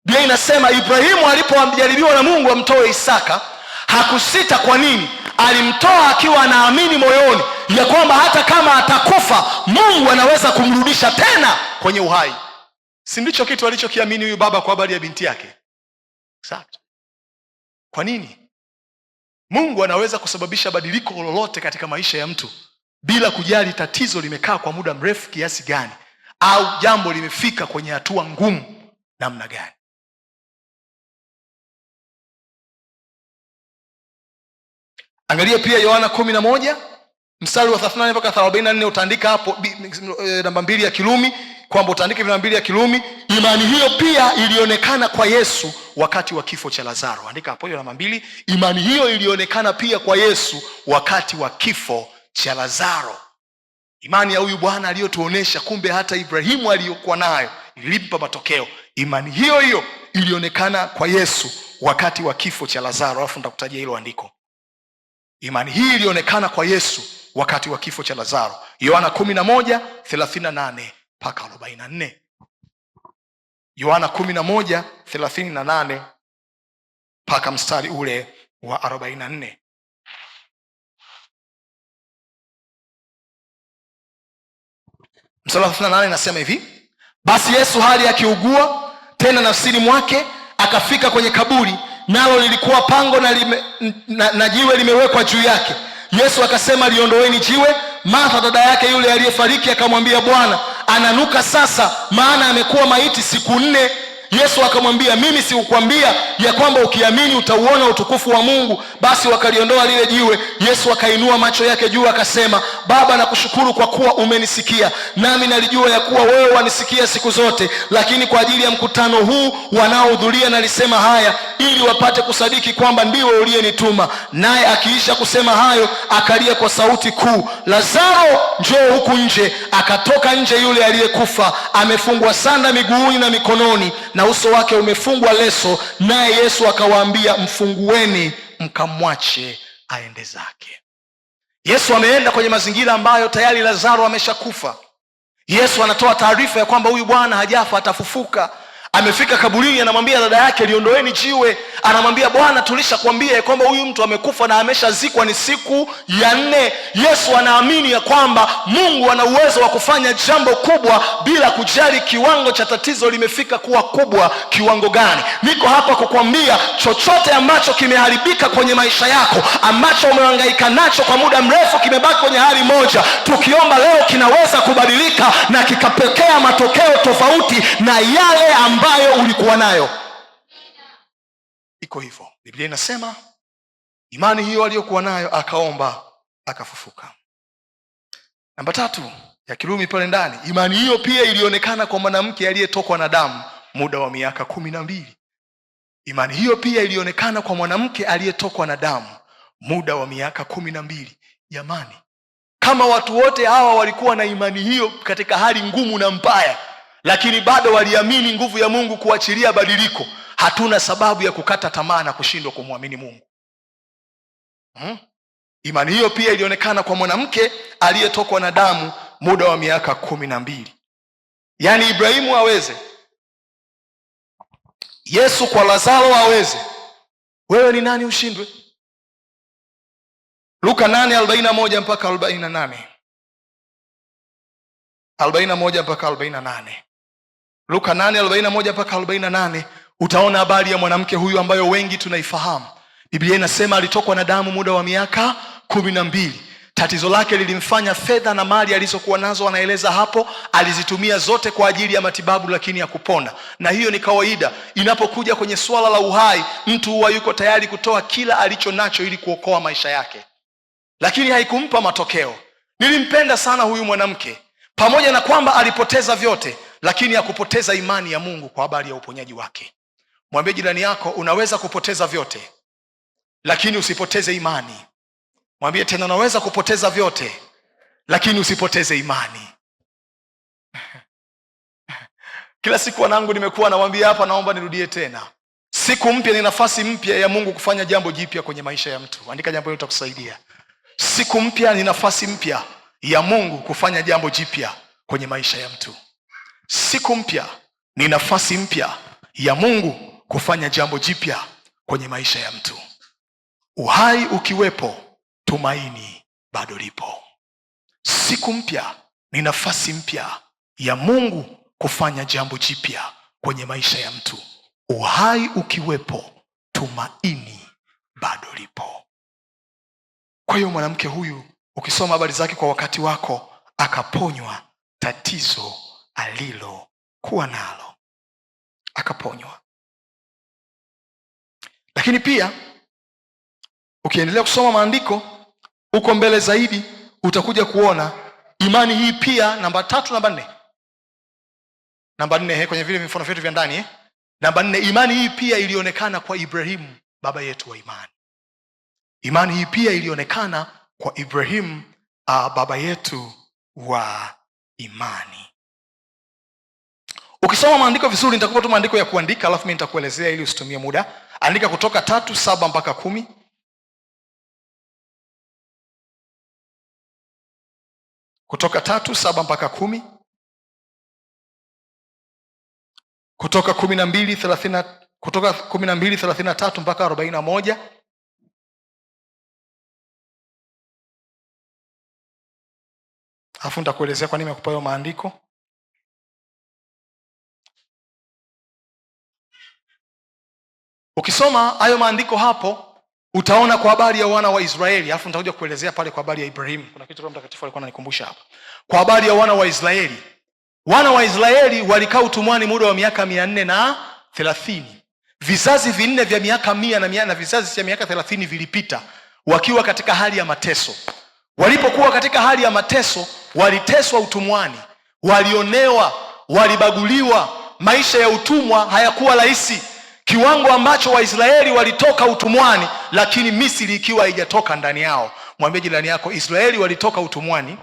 Biblia inasema Ibrahimu alipojaribiwa na Mungu amtoe Isaka, hakusita. Kwa nini? Alimtoa akiwa anaamini moyoni ya kwamba hata kama atakufa, Mungu anaweza kumrudisha tena kwenye uhai. Si ndicho kitu alichokiamini huyu baba kwa habari ya binti yake? Exactly. Kwa nini? Mungu anaweza kusababisha badiliko lolote katika maisha ya mtu bila kujali tatizo limekaa kwa muda mrefu kiasi gani au jambo limefika kwenye hatua ngumu namna gani. Angalia pia Yohana 11 mstari wa 38 mpaka 44 utaandika hapo namba 2 ya Kirumi, kwamba utaandika namba 2 ya Kirumi. Imani hiyo pia ilionekana kwa Yesu wakati wa kifo cha Lazaro. Andika hapo hiyo namba 2. Imani hiyo ilionekana pia kwa Yesu wakati wa kifo cha Lazaro. Imani ya huyu bwana aliyotuonesha kumbe hata Ibrahimu aliyokuwa nayo ilimpa matokeo. Imani hiyo hiyo ilionekana kwa Yesu wakati wa kifo cha Lazaro. Alafu nitakutajia hilo andiko. Imani hii ilionekana kwa Yesu wakati wa kifo cha Lazaro. Yohana 11:38 mpaka 44. Yohana 11:38 mpaka mstari ule wa 44. Mstari wa 38 inasema hivi: basi Yesu hali akiugua tena nafsini mwake, akafika kwenye kaburi, nalo lilikuwa pango na jiwe limewekwa juu yake. Yesu akasema, liondoeni jiwe. Martha dada yake yule aliyefariki akamwambia, Bwana, ananuka sasa, maana amekuwa maiti siku 4. Yesu akamwambia, mimi sikukwambia ya kwamba ukiamini utauona utukufu wa Mungu? Basi wakaliondoa lile jiwe. Yesu akainua macho yake juu akasema, Baba, nakushukuru kwa kuwa umenisikia, nami nalijua ya kuwa wewe wanisikia siku zote, lakini kwa ajili ya mkutano huu wanaohudhuria nalisema haya, ili wapate kusadiki kwamba ndiwe uliyenituma. Naye akiisha kusema hayo, akalia kwa sauti kuu, Lazaro, njoo huku nje. Akatoka nje yule aliyekufa, amefungwa sanda miguuni na mikononi, na uso wake umefungwa leso. Naye Yesu akawaambia, mfungueni mkamwache aende zake. Yesu ameenda kwenye mazingira ambayo tayari Lazaro ameshakufa. Yesu anatoa taarifa ya kwamba huyu bwana hajafa, atafufuka. Amefika kaburini, anamwambia dada yake, liondoeni jiwe. Anamwambia, Bwana, tulishakwambia ya kwamba huyu mtu amekufa na ameshazikwa, ni siku ya 4. Yesu anaamini ya kwamba Mungu ana uwezo wa kufanya jambo kubwa bila kujali kiwango cha tatizo limefika kuwa kubwa kiwango gani. Niko hapa kukwambia, chochote ambacho kimeharibika kwenye maisha yako, ambacho umehangaika nacho kwa muda mrefu, kimebaki kwenye hali moja, tukiomba leo kinaweza kubadilika na kikapokea matokeo tofauti na yale ambayo ulikuwa nayo. Iko hivyo. Biblia inasema imani hiyo aliyokuwa nayo, akaomba akafufuka. Namba 3 ya Kirumi pale ndani, imani hiyo pia ilionekana kwa mwanamke aliyetokwa na damu muda wa miaka 12. Imani hiyo pia ilionekana kwa mwanamke aliyetokwa na damu muda wa miaka 12. Jamani, kama watu wote hawa walikuwa na imani hiyo katika hali ngumu na mbaya, lakini bado waliamini nguvu ya Mungu kuachilia badiliko, hatuna sababu ya kukata tamaa na kushindwa kumwamini Mungu. Imani hiyo pia ilionekana kwa mwanamke aliyetokwa na damu muda wa miaka 12. Yaani Ibrahimu aweze, Yesu kwa Lazaro aweze, wewe ni nani ushindwe? Luka 8:41 mpaka 48. 41 mpaka 48. Luka 8:41 mpaka 48, utaona habari ya mwanamke huyu ambayo wengi tunaifahamu. Biblia inasema alitokwa na damu muda wa miaka 12. Tatizo lake lilimfanya fedha na mali alizokuwa nazo, anaeleza hapo, alizitumia zote kwa ajili ya matibabu lakini ya kupona. Na hiyo ni kawaida. Inapokuja kwenye swala la uhai, mtu huwa yuko tayari kutoa kila alicho nacho ili kuokoa maisha yake. Lakini haikumpa matokeo. Nilimpenda sana huyu mwanamke. Pamoja na kwamba alipoteza vyote, lakini hakupoteza imani ya Mungu kwa habari ya uponyaji wake. Mwambie jirani yako, unaweza kupoteza vyote, lakini usipoteze imani. Mwambie tena, unaweza kupoteza vyote, lakini usipoteze imani. Kila siku wanangu nimekuwa nawaambia hapa, naomba nirudie tena. Siku mpya ni nafasi mpya ya Mungu kufanya jambo jipya kwenye maisha ya mtu. Andika jambo hilo, litakusaidia. Siku mpya ni nafasi mpya ya Mungu kufanya jambo jipya kwenye maisha ya mtu. Siku mpya ni nafasi mpya ya Mungu kufanya jambo jipya kwenye maisha ya mtu. Uhai ukiwepo, tumaini bado lipo. Siku mpya ni nafasi mpya ya Mungu kufanya jambo jipya kwenye maisha ya mtu. Uhai ukiwepo, tumaini bado lipo. Kwa hiyo mwanamke huyu, ukisoma habari zake kwa wakati wako, akaponywa tatizo alilokuwa nalo, akaponywa. Lakini pia ukiendelea kusoma maandiko huko mbele zaidi, utakuja kuona imani hii pia, namba 3, namba 4 kwenye vile mifano vyetu vya ndani Namba 4, imani hii pia ilionekana kwa Ibrahimu baba yetu wa imani. Imani hii pia ilionekana kwa Ibrahimu baba yetu wa imani. Ukisoma maandiko vizuri, nitakupa tu maandiko ya kuandika, alafu mimi nitakuelezea ili usitumie muda. Andika Kutoka 3:7 mpaka 10. Kutoka 3:7 mpaka 10. Kutoka 12:33 mpaka 41. Alafu nitakuelezea kwa nini nimekupa hayo maandiko. Ukisoma hayo maandiko hapo utaona kwa habari ya wana wa Israeli, alafu nitakuja kuelezea pale kwa habari ya Ibrahimu. Kuna kitu Roho Mtakatifu alikuwa ananikumbusha hapa. Kwa habari ya wana wa Israeli. Wana wa Israeli walikaa utumwani muda wa miaka 430. Vizazi vinne vya miaka 100 na vizazi vya miaka 30 vilipita wakiwa katika hali ya mateso. Walipokuwa katika hali ya mateso, waliteswa utumwani, walionewa, walibaguliwa. Maisha ya utumwa hayakuwa rahisi, kiwango ambacho Waisraeli walitoka utumwani, lakini Misri ikiwa haijatoka ndani yao. Mwambie jirani yako, Israeli walitoka utumwani,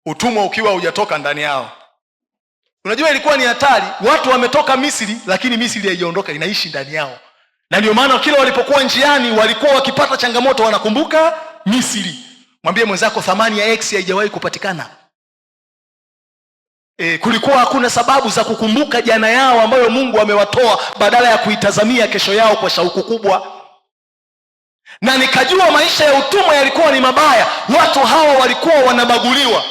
utumwa ukiwa hujatoka ndani yao. Unajua ilikuwa ni hatari. Watu wametoka Misri, lakini Misri haijaondoka, inaishi ndani yao. Na ndio maana kila walipokuwa njiani walikuwa wakipata changamoto wanakumbuka Misri. Mwambie mwenzako, thamani ya X haijawahi kupatikana. Kulikuwa hakuna sababu za kukumbuka jana yao ambayo Mungu amewatoa, badala ya kuitazamia kesho yao kwa shauku kubwa. Na nikajua maisha ya utumwa yalikuwa ni mabaya. Watu hawa walikuwa wanabaguliwa.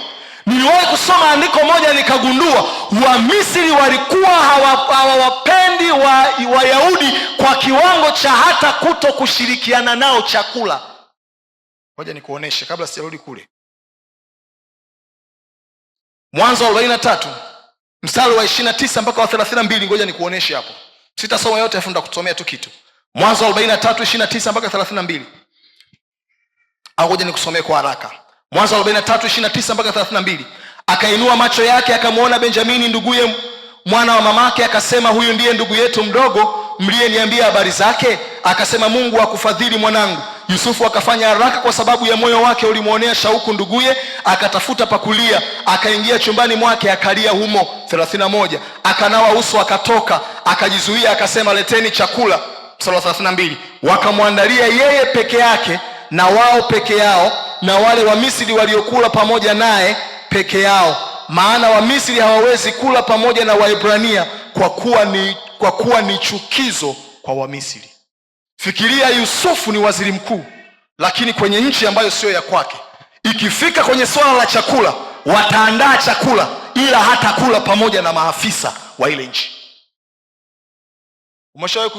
Niliwahi kusoma andiko moja nikagundua Wamisri walikuwa hawawapendi Wayahudi kwa kiwango cha hata kuto kushirikiana nao chakula. Ngoja nikuoneshe kabla sijarudi kule. Mwanzo 43 mstari wa 29 mpaka wa 32. Ngoja nikuoneshe hapo. Sitasoma yote, afu nitakusomea tu kitu. Mwanzo 43:29 mpaka 32. Ngoja nikusomee kwa haraka. Mwanzo 43:29 mpaka 32. Akainua macho yake akamwona Benjamini nduguye mwana wa mamake, akasema, huyu ndiye ndugu yetu mdogo mliyeniambia habari zake. Akasema, Mungu akufadhili mwanangu. Yusufu akafanya haraka kwa sababu ya moyo wake ulimuonea shauku nduguye, akatafuta pakulia, akaingia chumbani mwake akalia humo. 31. Akanawa uso akatoka, akajizuia akasema, leteni chakula. 32. Wakamwandalia yeye peke yake na wao peke yao, na wale wa Misri waliokula pamoja naye peke yao, maana wa Misri hawawezi kula pamoja na Waebrania kwa kuwa ni chukizo kwa wa Misri. Fikiria, Yusufu ni waziri mkuu, lakini kwenye nchi ambayo sio ya kwake. Ikifika kwenye swala la chakula, wataandaa chakula ila hata kula pamoja na maafisa wa ile nchi. Umeshawahi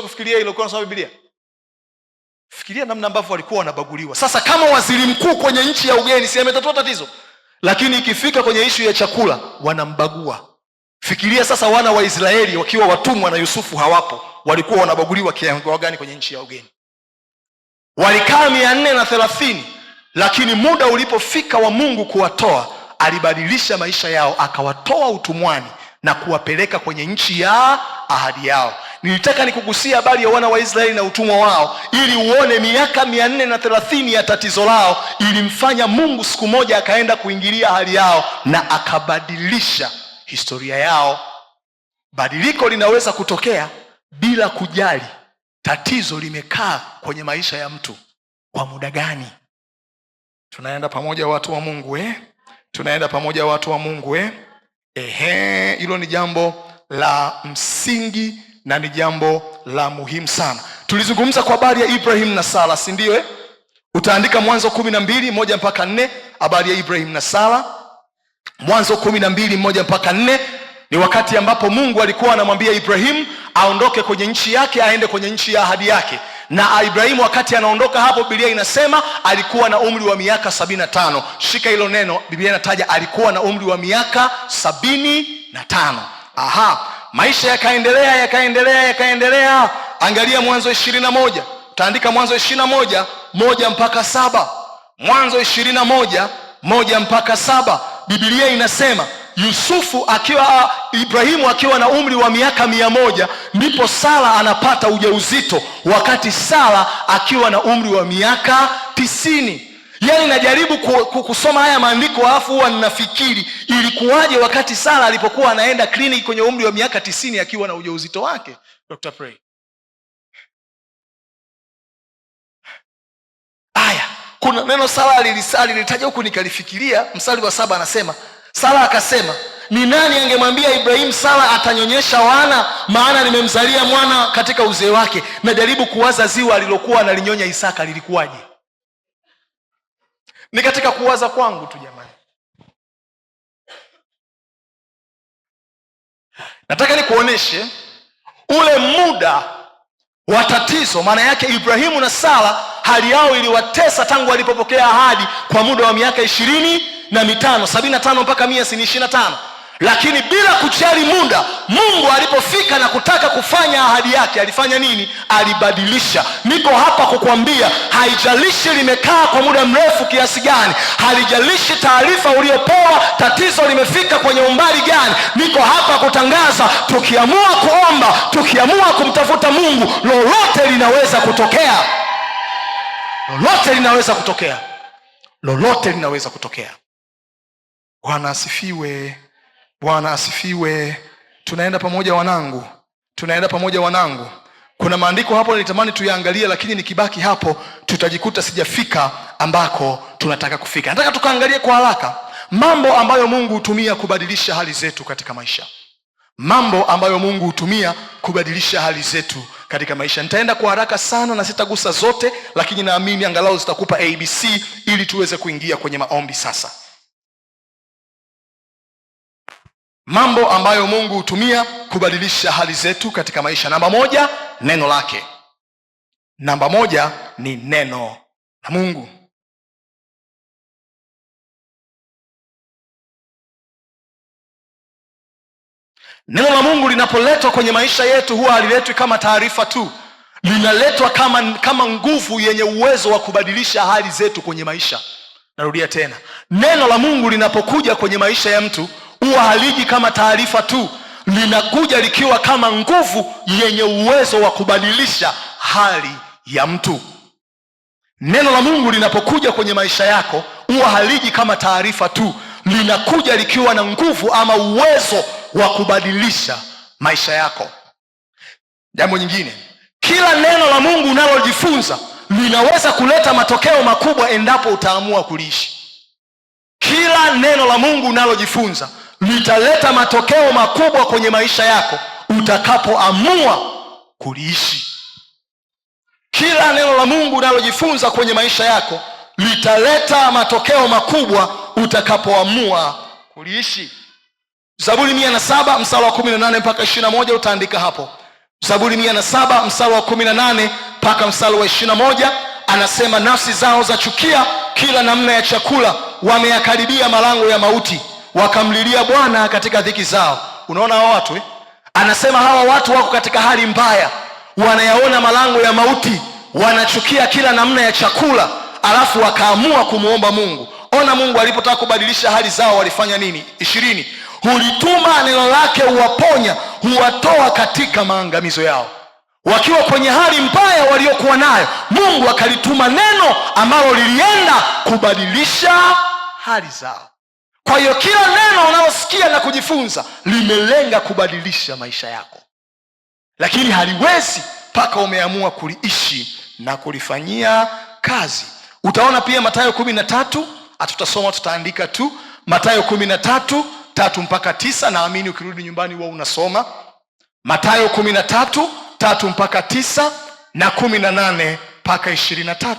kufikiria hilo kwa kusoma Biblia? Fikiria namna ambavyo walikuwa wanabaguliwa. Sasa kama waziri mkuu kwenye nchi ya ugeni, si ametatua tatizo? Lakini ikifika kwenye ishu ya chakula wanambagua. Fikiria sasa wana wa Israeli wakiwa watumwa na Yusufu hawapo, walikuwa wanabaguliwa kiwango gani kwenye nchi ya ugeni? Walikaa 430, lakini muda ulipofika wa Mungu kuwatoa, alibadilisha maisha yao, akawatoa utumwani na kuwapeleka kwenye nchi ya ahadi yao. Nilitaka nikugusia habari ya wana wa Israeli na utumwa wao, ili uone miaka 430 ya tatizo lao ilimfanya Mungu siku moja akaenda kuingilia hali yao na akabadilisha historia yao. Badiliko linaweza kutokea bila kujali tatizo limekaa kwenye maisha ya mtu kwa muda gani. Tunaenda pamoja watu wa Mungu Tunaenda pamoja watu wa Mungu hilo ni jambo la msingi na ni jambo la muhimu sana. Tulizungumza kwa habari ya Ibrahim na Sara, si ndio? Utaandika Mwanzo 12:1 mpaka 4, habari ya Ibrahim na Sara. Mwanzo 12:1 mpaka 4 ni wakati ambapo Mungu alikuwa anamwambia Ibrahim aondoke kwenye nchi yake aende kwenye nchi ya ahadi yake. Na Ibrahim wakati anaondoka hapo, Biblia inasema alikuwa na umri wa miaka 75. Shika hilo neno, Biblia inataja alikuwa na umri wa miaka 75. Maisha yakaendelea. Angalia Mwanzo 21. Utaandika Mwanzo 21:1 mpaka 7. Mwanzo 21:1-7, Biblia inasema Ibrahimu akiwa na umri wa miaka 100, ndipo Sara anapata ujauzito, wakati Sara akiwa na umri wa miaka 90. Yaani najaribu kusoma haya maandiko alafu huwa ninafikiri ilikuwaje wakati Sara alipokuwa anaenda kliniki kwenye umri wa miaka 90 akiwa na ujauzito wake. Dr. Pray. Kuna neno Sara lilitaja huku nikalifikiria. Mstari wa 7 anasema, Sara akasema, ni nani angemwambia Ibrahimu Sara atanyonyesha wana, maana nimemzalia mwana katika uzee wake. Najaribu kuwaza ziwa alilokuwa analinyonya Isaka lilikuwaje. Ni katika kuwaza kwangu tu jamani. Nataka nikuoneshe ule muda wa tatizo. Maana yake Ibrahimu na Sara hali yao iliwatesa tangu walipopokea ahadi kwa muda wa miaka 25, 75 mpaka 125. Lakini bila kujali muda, Mungu alipofika na kutaka kufanya ahadi yake, alifanya nini? Alibadilisha. Niko hapa kukwambia, haijalishi limekaa kwa muda mrefu kiasi gani, haijalishi taarifa uliopewa tatizo limefika kwenye umbali gani, niko hapa kutangaza, tukiamua kuomba, tukiamua kumtafuta Mungu, lolote linaweza kutokea. Lolote linaweza kutokea. Lolote linaweza kutokea. Bwana asifiwe. Bwana asifiwe. Tunaenda pamoja wanangu. Tunaenda pamoja wanangu. Kuna maandiko hapo nilitamani tuyaangalie, lakini nikibaki hapo tutajikuta sijafika ambako tunataka kufika. Nataka tukaangalie kwa haraka mambo ambayo Mungu hutumia kubadilisha hali zetu katika maisha. Mambo ambayo Mungu hutumia kubadilisha hali zetu katika maisha. Nitaenda kwa haraka sana na sitagusa zote, lakini naamini angalau zitakupa ABC ili tuweze kuingia kwenye maombi sasa. Mambo ambayo Mungu hutumia kubadilisha hali zetu katika maisha. Namba 1, neno lake. Namba 1 ni neno la Mungu. Neno la Mungu linapoletwa kwenye maisha yetu huwa haliletwi kama taarifa tu. Linaletwa kama nguvu yenye uwezo wa kubadilisha hali zetu kwenye maisha. Narudia tena. Neno la Mungu linapokuja kwenye maisha ya mtu huwa haliji kama taarifa tu. Linakuja likiwa kama nguvu yenye uwezo wa kubadilisha hali ya mtu. Neno la Mungu linapokuja kwenye maisha yako huwa haliji kama taarifa tu. Linakuja likiwa na nguvu ama uwezo wa kubadilisha maisha yako. Jambo nyingine, kila neno la Mungu unalojifunza linaweza kuleta matokeo makubwa endapo utaamua kuliishi. Kila neno la Mungu unalojifunza litaleta matokeo makubwa kwenye maisha yako utakapoamua kuliishi. Kila neno la Mungu unalojifunza kwenye maisha yako litaleta matokeo makubwa utakapoamua kuliishi. Zaburi 107 mstari wa 18 mpaka 21 utaandika hapo. Zaburi 107 mstari wa 18 mpaka mstari wa 21 anasema, nafsi zao zachukia kila namna ya chakula, wameyakaribia malango ya mauti, wakamlilia Bwana katika dhiki zao. Unaona hao watu Anasema hawa watu wako katika hali mbaya, wanayaona malango ya mauti, wanachukia kila namna ya chakula, alafu wakaamua kumuomba Mungu. Ona Mungu alipotaka kubadilisha hali zao walifanya nini? 20, hulituma neno lake huwaponya, huwatoa katika maangamizo yao. Wakiwa kwenye hali mbaya waliokuwa nayo, Mungu akalituma neno ambalo lilienda kubadilisha hali zao. Kwa hiyo kila neno unalosikia na kujifunza limelenga kubadilisha maisha yako, lakini haliwezi mpaka umeamua kuliishi na kulifanyia kazi. Utaona pia Mathayo 13, hatutasoma tutaandika tu. Mathayo 13 3 mpaka 9, naamini ukirudi nyumbani wewe unasoma. Mathayo 13 3 mpaka 9 na 18 mpaka 23.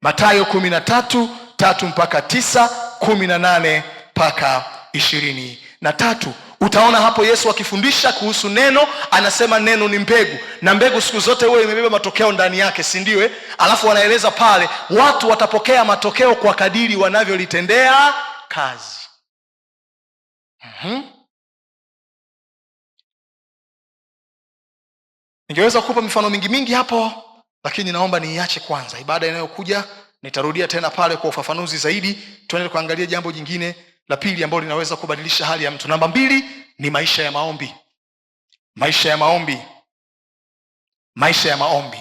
Mathayo 13 3 mpaka 9, 18 mpaka 23. Utaona hapo Yesu akifundisha kuhusu neno, anasema neno ni mbegu, na mbegu siku zote huwa imebeba matokeo ndani yake, si ndio? Alafu wanaeleza pale watu watapokea matokeo kwa kadiri wanavyolitendea kazi. Ningeweza kukupa mifano mingi hapo, lakini naomba niiache kwanza. Ibada inayokuja Nitarudia tena pale kwa ufafanuzi zaidi. Tuende kuangalia jambo jingine la pili ambalo linaweza kubadilisha hali ya mtu. Namba 2 ni maisha ya maombi. Maisha ya maombi. Maisha ya maombi.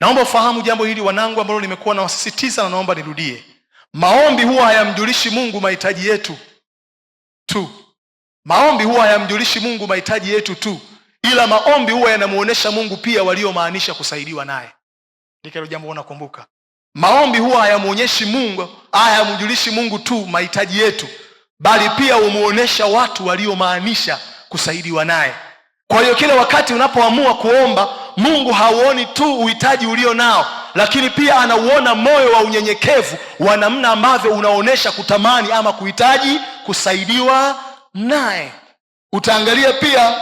Naomba ufahamu jambo hili wanangu, ambalo nimekuwa nawasisitiza na naomba nirudie. Maombi huwa hayamjulishi Mungu mahitaji yetu tu. Maombi huwa hayamjulishi Mungu mahitaji yetu tu, ila maombi huwa yanamuonesha Mungu pia waliomaanisha kusaidiwa naye. Ndilo jambo unakumbuka. Maombi huwa hayamuonyeshi Mungu, hayamjulishi Mungu tu mahitaji yetu, bali pia humuonesha watu waliomaanisha kusaidiwa naye. Kwa hiyo kila wakati unapoamua kuomba, Mungu hauoni tu uhitaji ulio nao, lakini pia anauona moyo wa unyenyekevu wa namna ambavyo unaonesha kutamani ama kuhitaji kusaidiwa naye. Utaangalia pia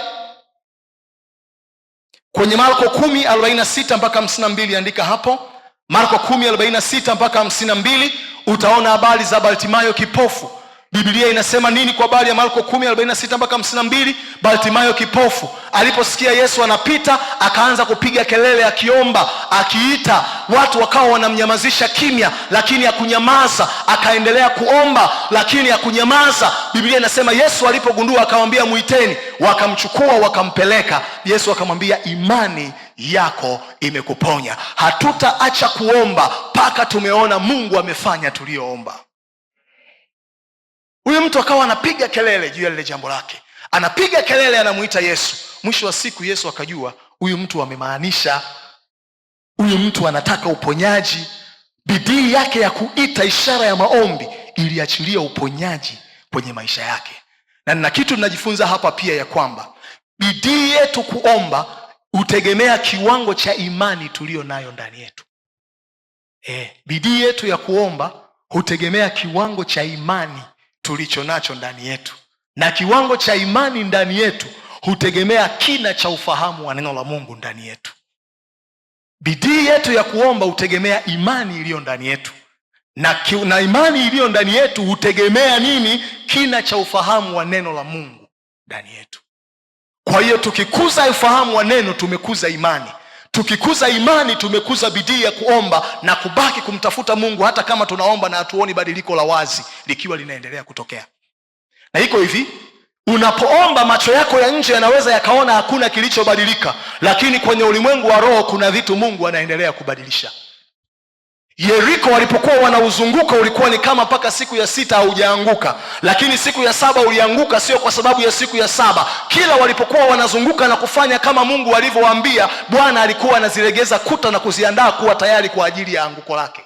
kwenye Marko 10:46 mpaka 52, andika hapo. Marko 10:46 mpaka 52, utaona habari za Bartimayo kipofu. Biblia inasema nini kwa habari ya Marko 10:46 mpaka 52? Bartimayo kipofu aliposikia Yesu anapita, akaanza kupiga kelele akiomba, akiita. Watu wakawa wanamnyamazisha kimya, lakini hakunyamaza. Akaendelea kuomba, lakini hakunyamaza. Biblia inasema Yesu alipogundua akamwambia muiteni. Wakamchukua wakampeleka. Yesu akamwambia imani yako imekuponya. Hatutaacha kuomba mpaka tumeona Mungu amefanya tulioomba. Huyu mtu akawa anapiga kelele juu ya lile jambo lake, anapiga kelele, anamuita Yesu. Mwisho wa siku Yesu akajua huyu mtu amemaanisha, huyu mtu anataka uponyaji. Bidii yake ya kuita ishara ya maombi iliachilia uponyaji kwenye maisha yake. Na nina kitu tunajifunza hapa pia, ya kwamba bidii yetu kuomba hutegemea kiwango cha imani tulio nayo ndani yetu. Bidii yetu ya kuomba hutegemea kiwango cha imani tulicho nacho ndani yetu, na kiwango cha imani ndani yetu hutegemea kina cha ufahamu wa neno la Mungu ndani yetu. Bidii yetu ya kuomba hutegemea imani iliyo ndani yetu, na imani iliyo ndani yetu hutegemea nini? Kina cha ufahamu wa neno la Mungu ndani yetu. Kwa hiyo tukikuza ufahamu wa neno, tumekuza imani. Tukikuza imani, tumekuza bidii ya kuomba na kubaki kumtafuta Mungu, hata kama tunaomba na hatuoni badiliko la wazi likiwa linaendelea kutokea. Na iko hivi, unapoomba macho yako ya nje yanaweza yakaona hakuna kilichobadilika, lakini kwenye ulimwengu wa roho kuna vitu Mungu anaendelea kubadilisha. Yeriko walipokuwa wanauzunguka ulikuwa ni kama mpaka siku ya 6 haujaanguka, lakini siku ya 7 ulianguka, sio kwa sababu ya siku ya 7. Kila walipokuwa wanazunguka na kufanya kama Mungu alivyowaambia, Bwana alikuwa anazilegeza kuta na kuziandaa kuwa tayari kwa ajili ya anguko lake.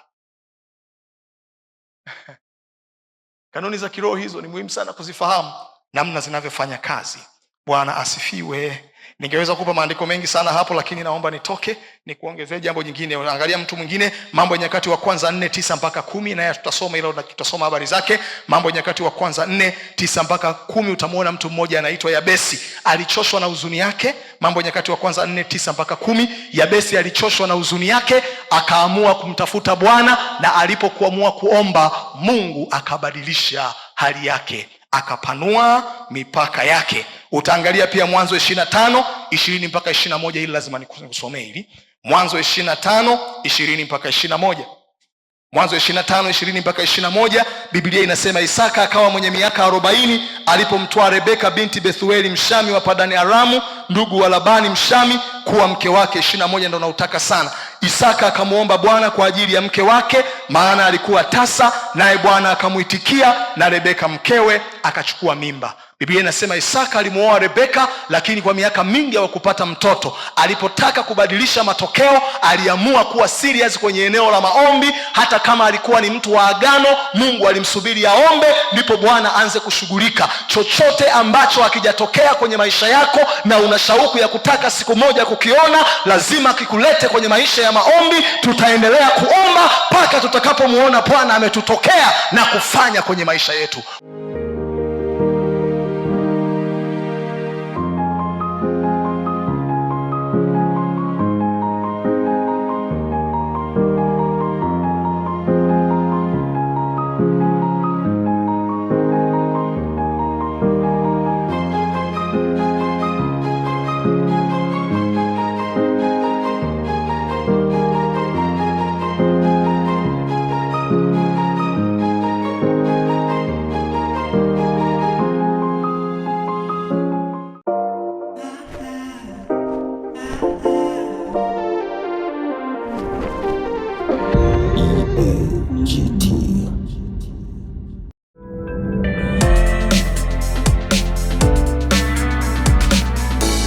Kanuni za kiroho hizo ni muhimu sana kuzifahamu, namna zinavyofanya kazi. Bwana asifiwe. Ningeweza kupa maandiko mengi sana hapo, lakini naomba nitoke nikuongezee jambo jingine. Angalia mtu mwingine, Mambo ya Nyakati wa Kwanza 4:9 mpaka 10, naye tutasoma ila tutasoma habari zake. Mambo ya Nyakati wa Kwanza 4:9 mpaka 10, utamwona mtu mmoja anaitwa Yabesi, alichoshwa na huzuni yake. Mambo ya Nyakati wa Kwanza 4:9 mpaka 10, Yabesi alichoshwa na huzuni yake, akaamua kumtafuta Bwana, na alipokuamua kuomba, Mungu akabadilisha hali yake, akapanua mipaka yake. Utaangalia pia Mwanzo 25:20 mpaka 21, ili lazima nikusomee hili. Mwanzo 25:20 mpaka 21. Mwanzo 25:20 mpaka 21, Biblia inasema Isaka akawa mwenye miaka 40 alipomtoa Rebeka binti Bethueli Mshami wa Padani Aramu, ndugu wa Labani Mshami, kuwa mke wake. 21 ndio nautaka sana. Isaka akamuomba Bwana kwa ajili ya mke wake, maana alikuwa tasa, naye Bwana akamuitikia, na Rebeka mkewe akachukua mimba. Biblia inasema Isaka alimuoa Rebeka, lakini kwa miaka mingi hawakupata mtoto. Alipotaka kubadilisha matokeo, aliamua kuwa serious kwenye eneo la maombi. Hata kama alikuwa ni mtu wa agano, Mungu alimsubiri aombe, ndipo Bwana aanze kushughulika. Chochote ambacho hakijatokea kwenye maisha yako na una shauku ya kutaka siku moja kukiona, lazima kikulete kwenye maisha ya maombi. Tutaendelea kuomba mpaka tutakapomuona Bwana ametutokea na kufanya kwenye maisha yetu. EAGT.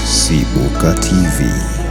Sibuka TV.